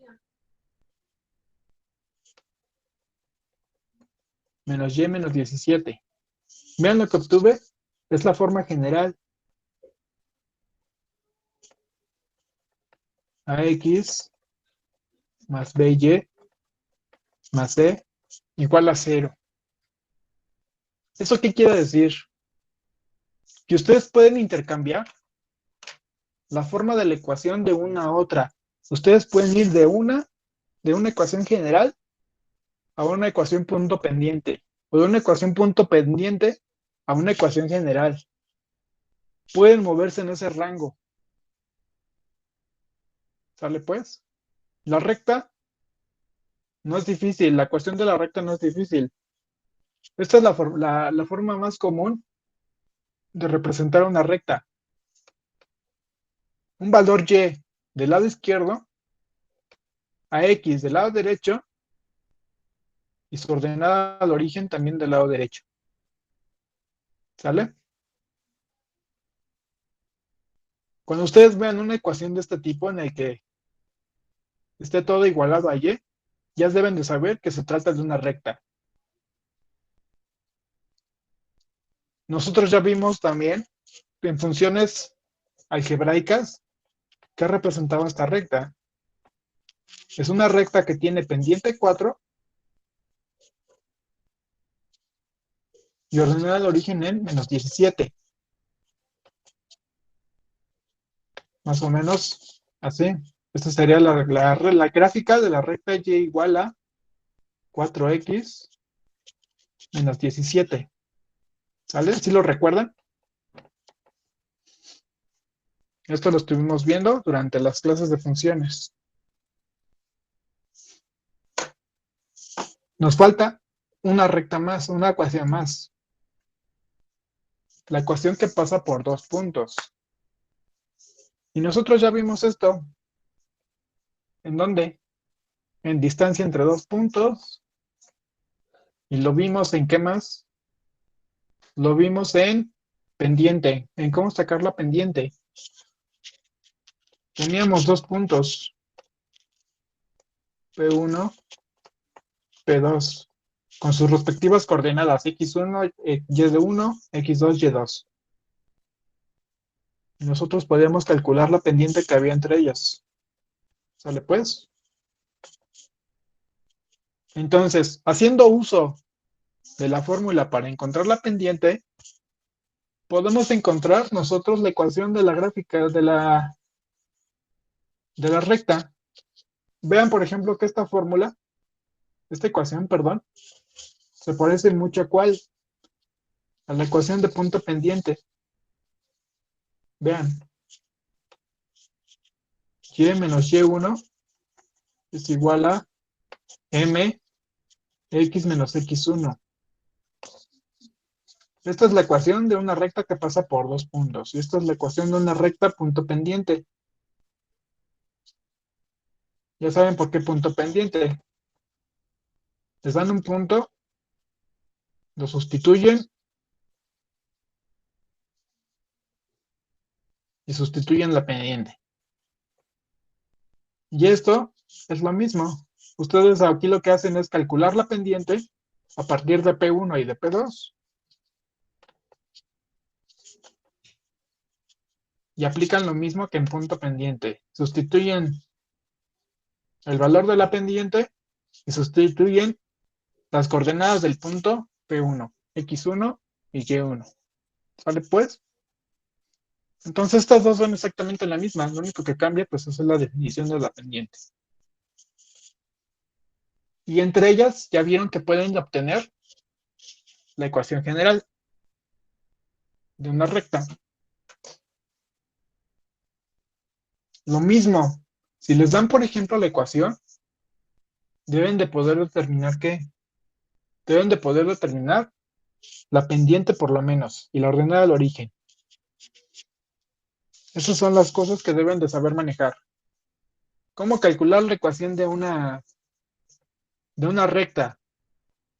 Menos Y menos 17. Vean lo que obtuve. Es la forma general. AX más BY más C igual a 0. ¿Eso qué quiere decir? Que ustedes pueden intercambiar la forma de la ecuación de una a otra. Ustedes pueden ir de una ecuación general a una ecuación punto pendiente, o de una ecuación punto pendiente a una ecuación general. Pueden moverse en ese rango. ¿Sale pues? La recta no es difícil, la cuestión de la recta no es difícil. Esta es la forma más común de representar una recta. Un valor Y del lado izquierdo a X del lado derecho y su ordenada al origen también del lado derecho. ¿Sale? Cuando ustedes vean una ecuación de este tipo en el que esté todo igualado a Y, ya deben de saber que se trata de una recta. Nosotros ya vimos también en funciones algebraicas que representaba esta recta. Es una recta que tiene pendiente 4 y ordenada al origen en menos 17. Más o menos así. Esta sería la gráfica de la recta Y igual a 4X menos 17. ¿Sale? ¿Sí lo recuerdan? Esto lo estuvimos viendo durante las clases de funciones. Nos falta una recta más, una ecuación más. La ecuación que pasa por dos puntos. Y nosotros ya vimos esto. ¿En dónde? En distancia entre dos puntos. Y lo vimos en ¿qué más? Lo vimos en pendiente, en cómo sacar la pendiente. Teníamos dos puntos, P1, P2, con sus respectivas coordenadas, X1, Y1, X2, Y2. Y nosotros podíamos calcular la pendiente que había entre ellas. ¿Sale pues? Entonces, haciendo uso de la fórmula para encontrar la pendiente, podemos encontrar nosotros la ecuación de la gráfica de la recta. Vean, por ejemplo, que esta ecuación, perdón, se parece mucho a la ecuación de punto pendiente. Vean, Y menos Y1 es igual a M X menos X1. Esta es la ecuación de una recta que pasa por dos puntos. Y esta es la ecuación de una recta punto pendiente. Ya saben por qué punto pendiente. Les dan un punto, lo sustituyen y sustituyen la pendiente. Y esto es lo mismo. Ustedes aquí lo que hacen es calcular la pendiente a partir de P1 y de P2. Y aplican lo mismo que en punto pendiente. Sustituyen el valor de la pendiente y sustituyen las coordenadas del punto P1, X1 y Y1. ¿Sale pues? Entonces estas dos son exactamente la misma, lo único que cambia pues es la definición de la pendiente. Y entre ellas ya vieron que pueden obtener la ecuación general de una recta. Lo mismo, si les dan por ejemplo la ecuación, deben de poder determinar ¿qué? Deben de poder determinar la pendiente por lo menos y la ordenada del origen. Esas son las cosas que deben de saber manejar. ¿Cómo calcular la ecuación de una recta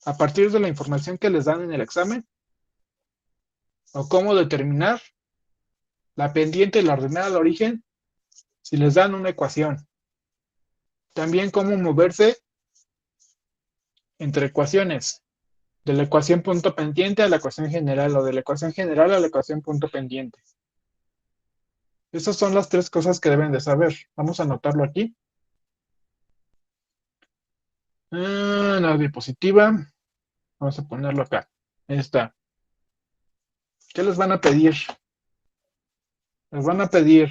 a partir de la información que les dan en el examen? ¿O cómo determinar la pendiente y la ordenada del origen si les dan una ecuación? También cómo moverse entre ecuaciones, de la ecuación punto pendiente a la ecuación general o de la ecuación general a la ecuación punto pendiente. Esas son las tres cosas que deben de saber. Vamos a anotarlo aquí. La diapositiva. Vamos a ponerlo acá. Ahí está. ¿Qué les van a pedir? Les van a pedir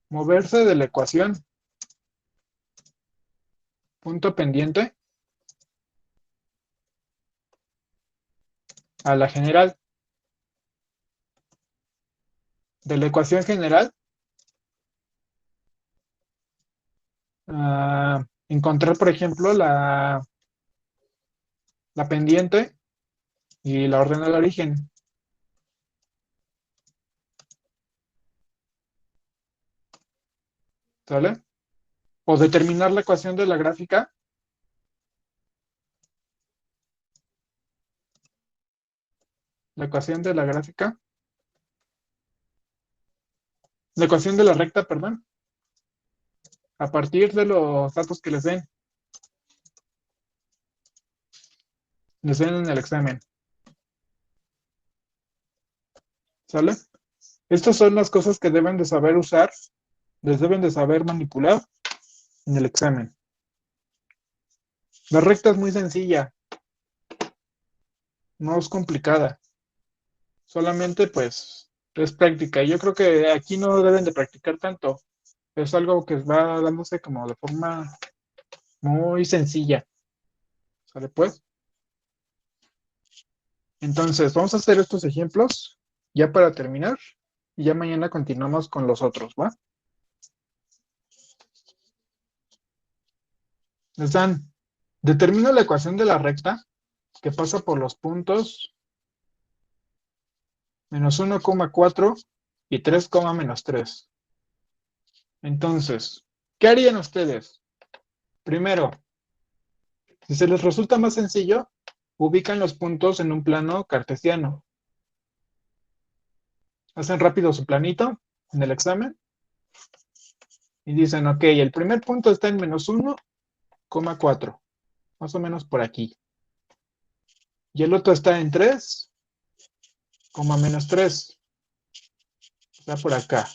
moverse de la ecuación punto pendiente a la general. De la ecuación general, encontrar, por ejemplo, la pendiente y la ordenada de origen. ¿Sale? O determinar la ecuación de la gráfica. La ecuación de la gráfica. La ecuación de la recta, perdón. A partir de los datos que les den. Les den en el examen. ¿Sale? Estas son las cosas que deben de saber usar. Les deben de saber manipular en el examen. La recta es muy sencilla. No es complicada. Solamente pues es práctica. Y yo creo que aquí no deben de practicar tanto. Es algo que va dándose como de forma muy sencilla. ¿Sale pues? Entonces, vamos a hacer estos ejemplos ya para terminar. Y ya mañana continuamos con los otros, ¿va? Les dan, determina la ecuación de la recta que pasa por los puntos menos 1,4 y 3, menos 3. Entonces, ¿qué harían ustedes? Primero, si se les resulta más sencillo, ubican los puntos en un plano cartesiano. Hacen rápido su planito en el examen y dicen, ok, el primer punto está en menos 1,4, más o menos por aquí. Y el otro está en 3, menos 3, está por acá.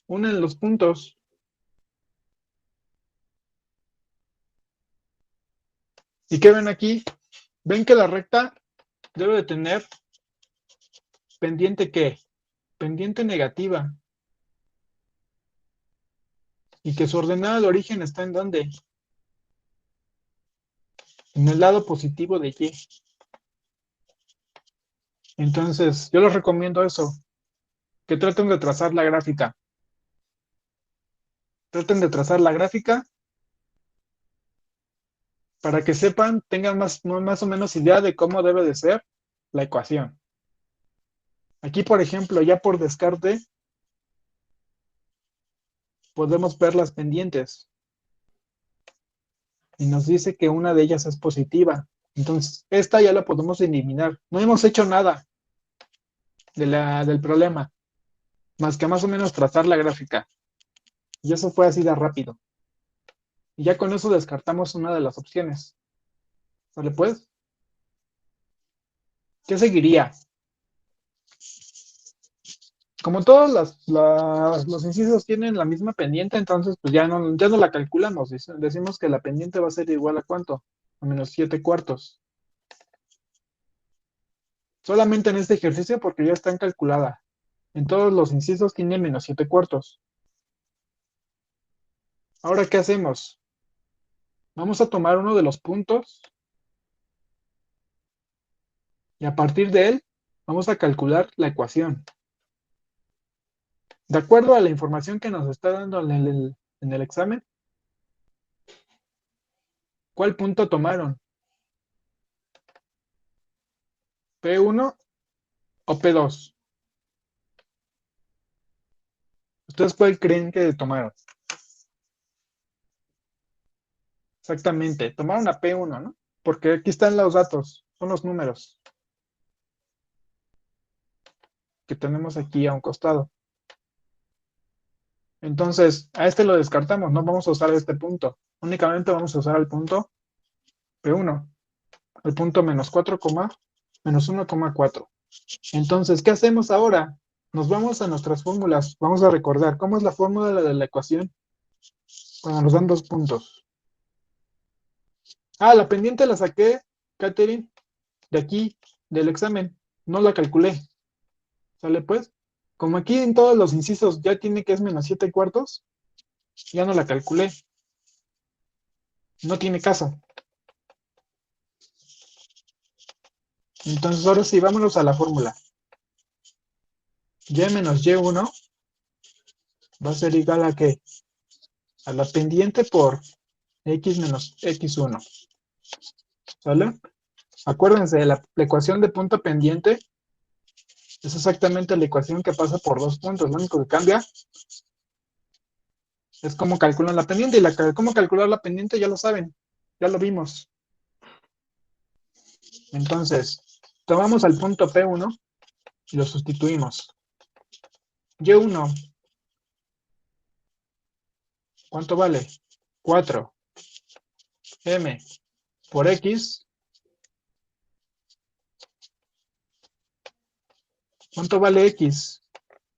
Unen los puntos. ¿Y qué ven aquí? Ven que la recta debe de tener pendiente ¿qué? Pendiente negativa. Y que su ordenada de origen está ¿en dónde? En el lado positivo de Y. Entonces, yo les recomiendo eso, que traten de trazar la gráfica. Traten de trazar la gráfica para que sepan, tengan más o menos idea de cómo debe de ser la ecuación. Aquí, por ejemplo, ya por descarte, podemos ver las pendientes. Y nos dice que una de ellas es positiva. Entonces, esta ya la podemos eliminar. No hemos hecho nada del problema, más que más o menos trazar la gráfica. Y eso fue así de rápido. Y ya con eso descartamos una de las opciones. ¿Vale pues? ¿Qué seguiría? Como todos los incisos tienen la misma pendiente, entonces pues ya no la calculamos. Decimos que la pendiente va a ser igual a ¿cuánto? A -7/4. Solamente en este ejercicio porque ya están calculadas. En todos los incisos tienen -7/4. Ahora, ¿qué hacemos? Vamos a tomar uno de los puntos y a partir de él vamos a calcular la ecuación. De acuerdo a la información que nos está dando en el examen, ¿cuál punto tomaron? ¿P1 o P2? ¿Ustedes cuál creen que tomaron? Exactamente, tomaron a P1, ¿no? Porque aquí están los datos, son los números que tenemos aquí a un costado. Entonces, a este lo descartamos, no vamos a usar este punto. Únicamente vamos a usar el punto P1, el punto -4, -1,4. Entonces, ¿qué hacemos ahora? Nos vamos a nuestras fórmulas. Vamos a recordar, ¿cómo es la fórmula de la ecuación cuando nos dan dos puntos? Ah, la pendiente la saqué, Catherine, de aquí, del examen. No la calculé. ¿Sale pues? Como aquí en todos los incisos ya tiene que es -7/4, ya no la calculé. No tiene caso. Entonces ahora sí, vámonos a la fórmula. Y menos y1 va a ser igual a ¿qué? A la pendiente por x menos x1. ¿Sale? Acuérdense, la ecuación de punto pendiente es exactamente la ecuación que pasa por dos puntos. Lo único que cambia es cómo calculan la pendiente. Y cómo calcular la pendiente ya lo saben. Ya lo vimos. Entonces, tomamos al punto P1 y lo sustituimos. Y1, ¿cuánto vale? 4. M por X. ¿Cuánto vale X?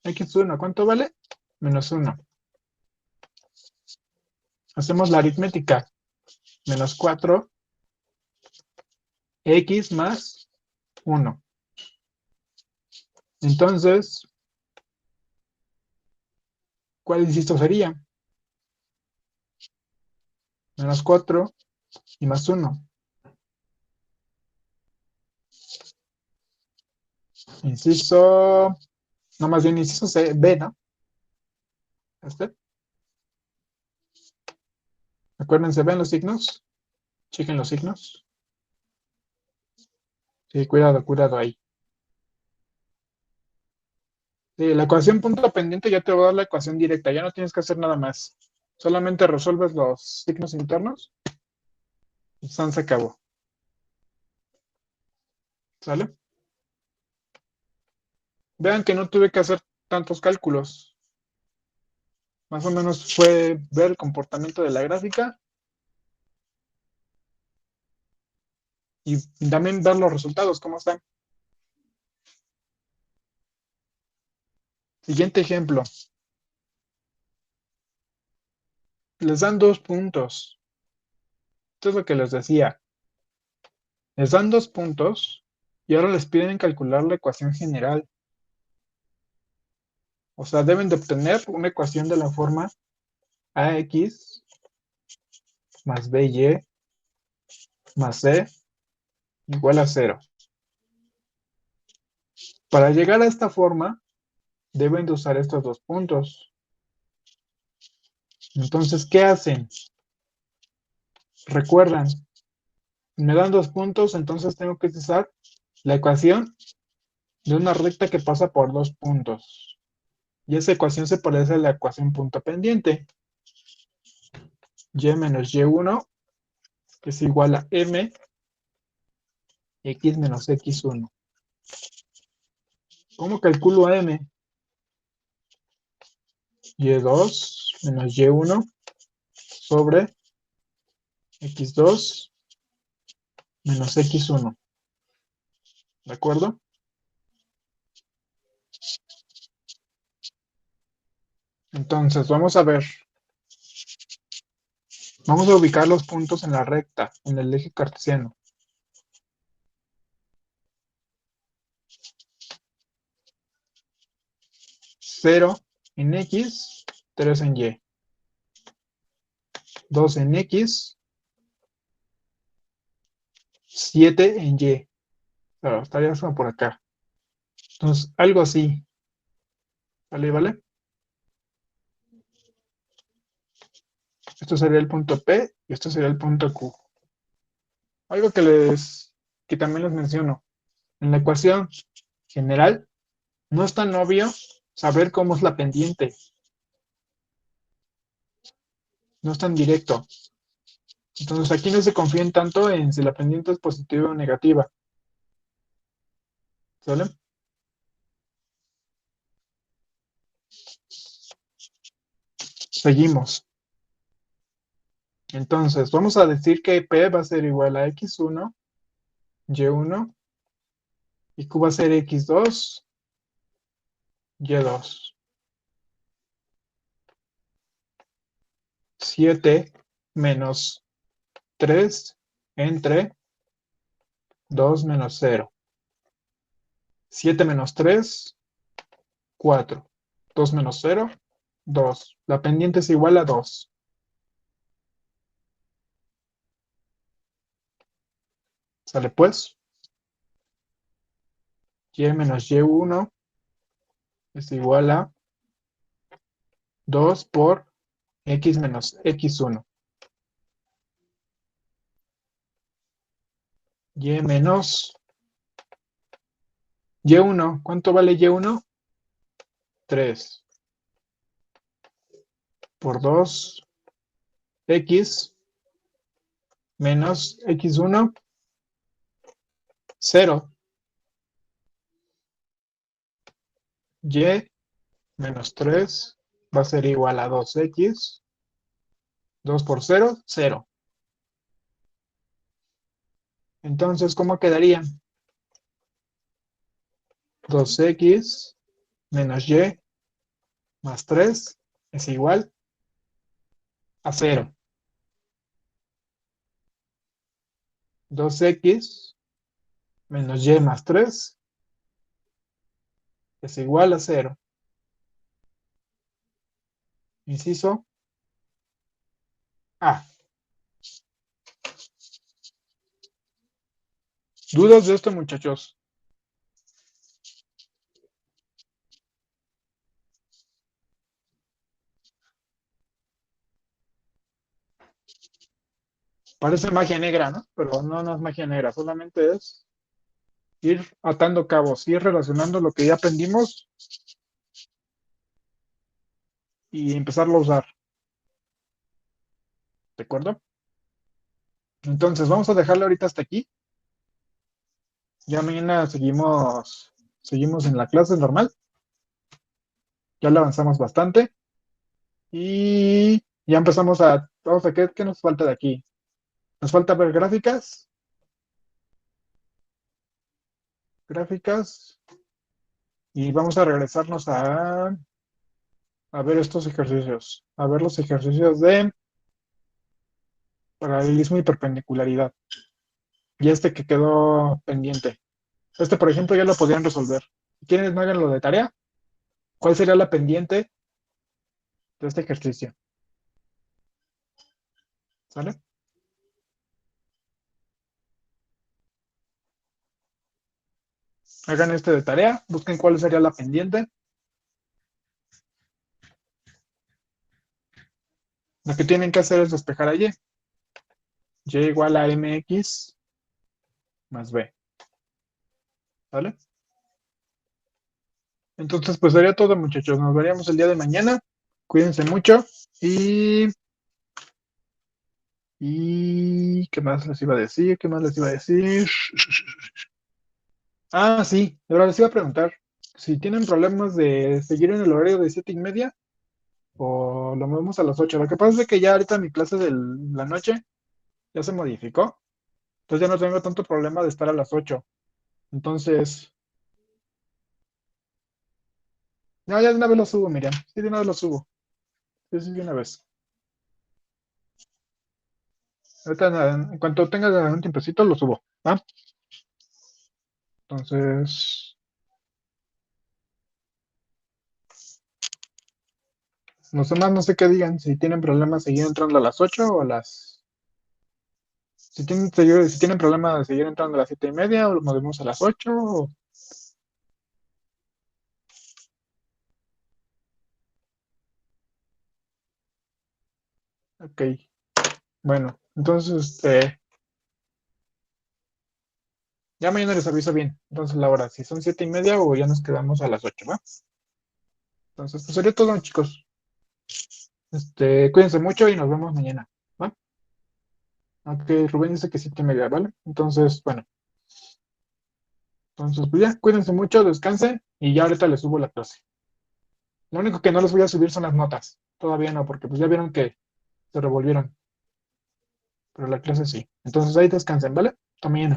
X1, ¿cuánto vale? -1. Hacemos la aritmética. -4, X más 1. Entonces, ¿cuál inciso sería? -4 y más 1. Inciso, no, más bien inciso C, B, ¿no? Este. Acuérdense, ven los signos. Chequen los signos. Sí, cuidado, cuidado ahí. Sí, la ecuación punto pendiente ya te va a dar la ecuación directa. Ya no tienes que hacer nada más. Solamente resuelves los signos internos y se acabó. ¿Sale? Vean que no tuve que hacer tantos cálculos. Más o menos fue ver el comportamiento de la gráfica y también ver los resultados, cómo están. Siguiente ejemplo. Les dan dos puntos. Esto es lo que les decía. Les dan dos puntos y ahora les piden calcular la ecuación general. O sea, deben de obtener una ecuación de la forma ax más by más c igual a 0. Para llegar a esta forma, deben de usar estos dos puntos. Entonces, ¿qué hacen? Recuerdan, me dan dos puntos, entonces tengo que usar la ecuación de una recta que pasa por dos puntos. Y esa ecuación se parece a la ecuación punto pendiente. Y menos y1 es igual a m x menos x1. ¿Cómo calculo a m? Y2 menos y1 sobre x2 menos x1. ¿De acuerdo? Entonces, vamos a ver. Vamos a ubicar los puntos en la recta, en el eje cartesiano. 0 en X, 3 en Y. 2 en X, 7 en Y. Claro, estaría como por acá. Entonces, algo así. ¿Vale? ¿Vale? Esto sería el punto P y esto sería el punto Q. Algo que también les menciono. En la ecuación general, no es tan obvio saber cómo es la pendiente. No es tan directo. Entonces, aquí no se confíen tanto en si la pendiente es positiva o negativa. ¿Sale? Seguimos. Entonces, vamos a decir que P va a ser igual a X1, Y1, y Q va a ser X2, Y2. 7 menos 3 entre 2 menos 0. 7 menos 3, 4. 2 menos 0, 2. La pendiente es igual a 2. ¿Sale pues? Y menos Y1 es igual a 2 por X menos X1. Y menos Y1. ¿Cuánto vale Y1? 3 por 2 X menos X1, 0. Y menos 3 va a ser igual a 2X. 2 por 0, 0. Entonces, ¿cómo quedaría? 2X menos Y más 3 es igual a 0. 2X menos Y más 3 es igual a 0. Inciso A. ¿Dudas de esto, muchachos? Parece magia negra, ¿no? Pero no, no es magia negra, solamente es ir atando cabos, ir relacionando lo que ya aprendimos y empezarlo a usar. ¿De acuerdo? Entonces, vamos a dejarlo ahorita hasta aquí. Ya mañana seguimos en la clase normal. Ya le avanzamos bastante. Y ya empezamos vamos a, ¿qué nos falta de aquí? Nos falta ver gráficas, y vamos a regresarnos a ver estos ejercicios, a ver los ejercicios de paralelismo y perpendicularidad. Y este que quedó pendiente. Este, por ejemplo, ya lo podrían resolver. Si quieren, no hagan lo de tarea. ¿Cuál sería la pendiente de este ejercicio? ¿Sale? Hagan este de tarea, busquen cuál sería la pendiente. Lo que tienen que hacer es despejar a y. Y igual a mx más b. ¿Vale? Entonces, pues sería todo, muchachos. Nos veríamos el día de mañana. Cuídense mucho. Y ¿qué más les iba a decir? ¿Qué más les iba a decir? Ah, sí, ahora les iba a preguntar si tienen problemas de seguir en el horario de 7:30 o lo movemos a las 8. Lo que pasa es que ya ahorita mi clase de la noche ya se modificó. Entonces ya no tengo tanto problema de estar a las 8. Entonces, no, ya de una vez lo subo, Miriam. Sí, de una vez lo subo. Sí, sí, de una vez. Ahorita, en cuanto tenga un tiempecito, lo subo. ¿Va? Entonces, los demás no sé qué digan, si tienen problemas de seguir entrando a las 8 o a las... Si tienen problemas de seguir entrando a las 7:30 o lo movemos a las 8. Ok, bueno, entonces, ya mañana les aviso bien. Entonces, la hora, si son 7:30 o ya nos quedamos a las 8, ¿va? Entonces, pues sería todo, chicos. Cuídense mucho y nos vemos mañana, ¿va? Aunque Rubén dice que 7:30, ¿vale? Entonces, bueno, entonces, pues ya, cuídense mucho, descansen y ya ahorita les subo la clase. Lo único que no les voy a subir son las notas. Todavía no, porque pues ya vieron que se revolvieron, pero la clase sí. Entonces ahí descansen, ¿vale? Hasta mañana.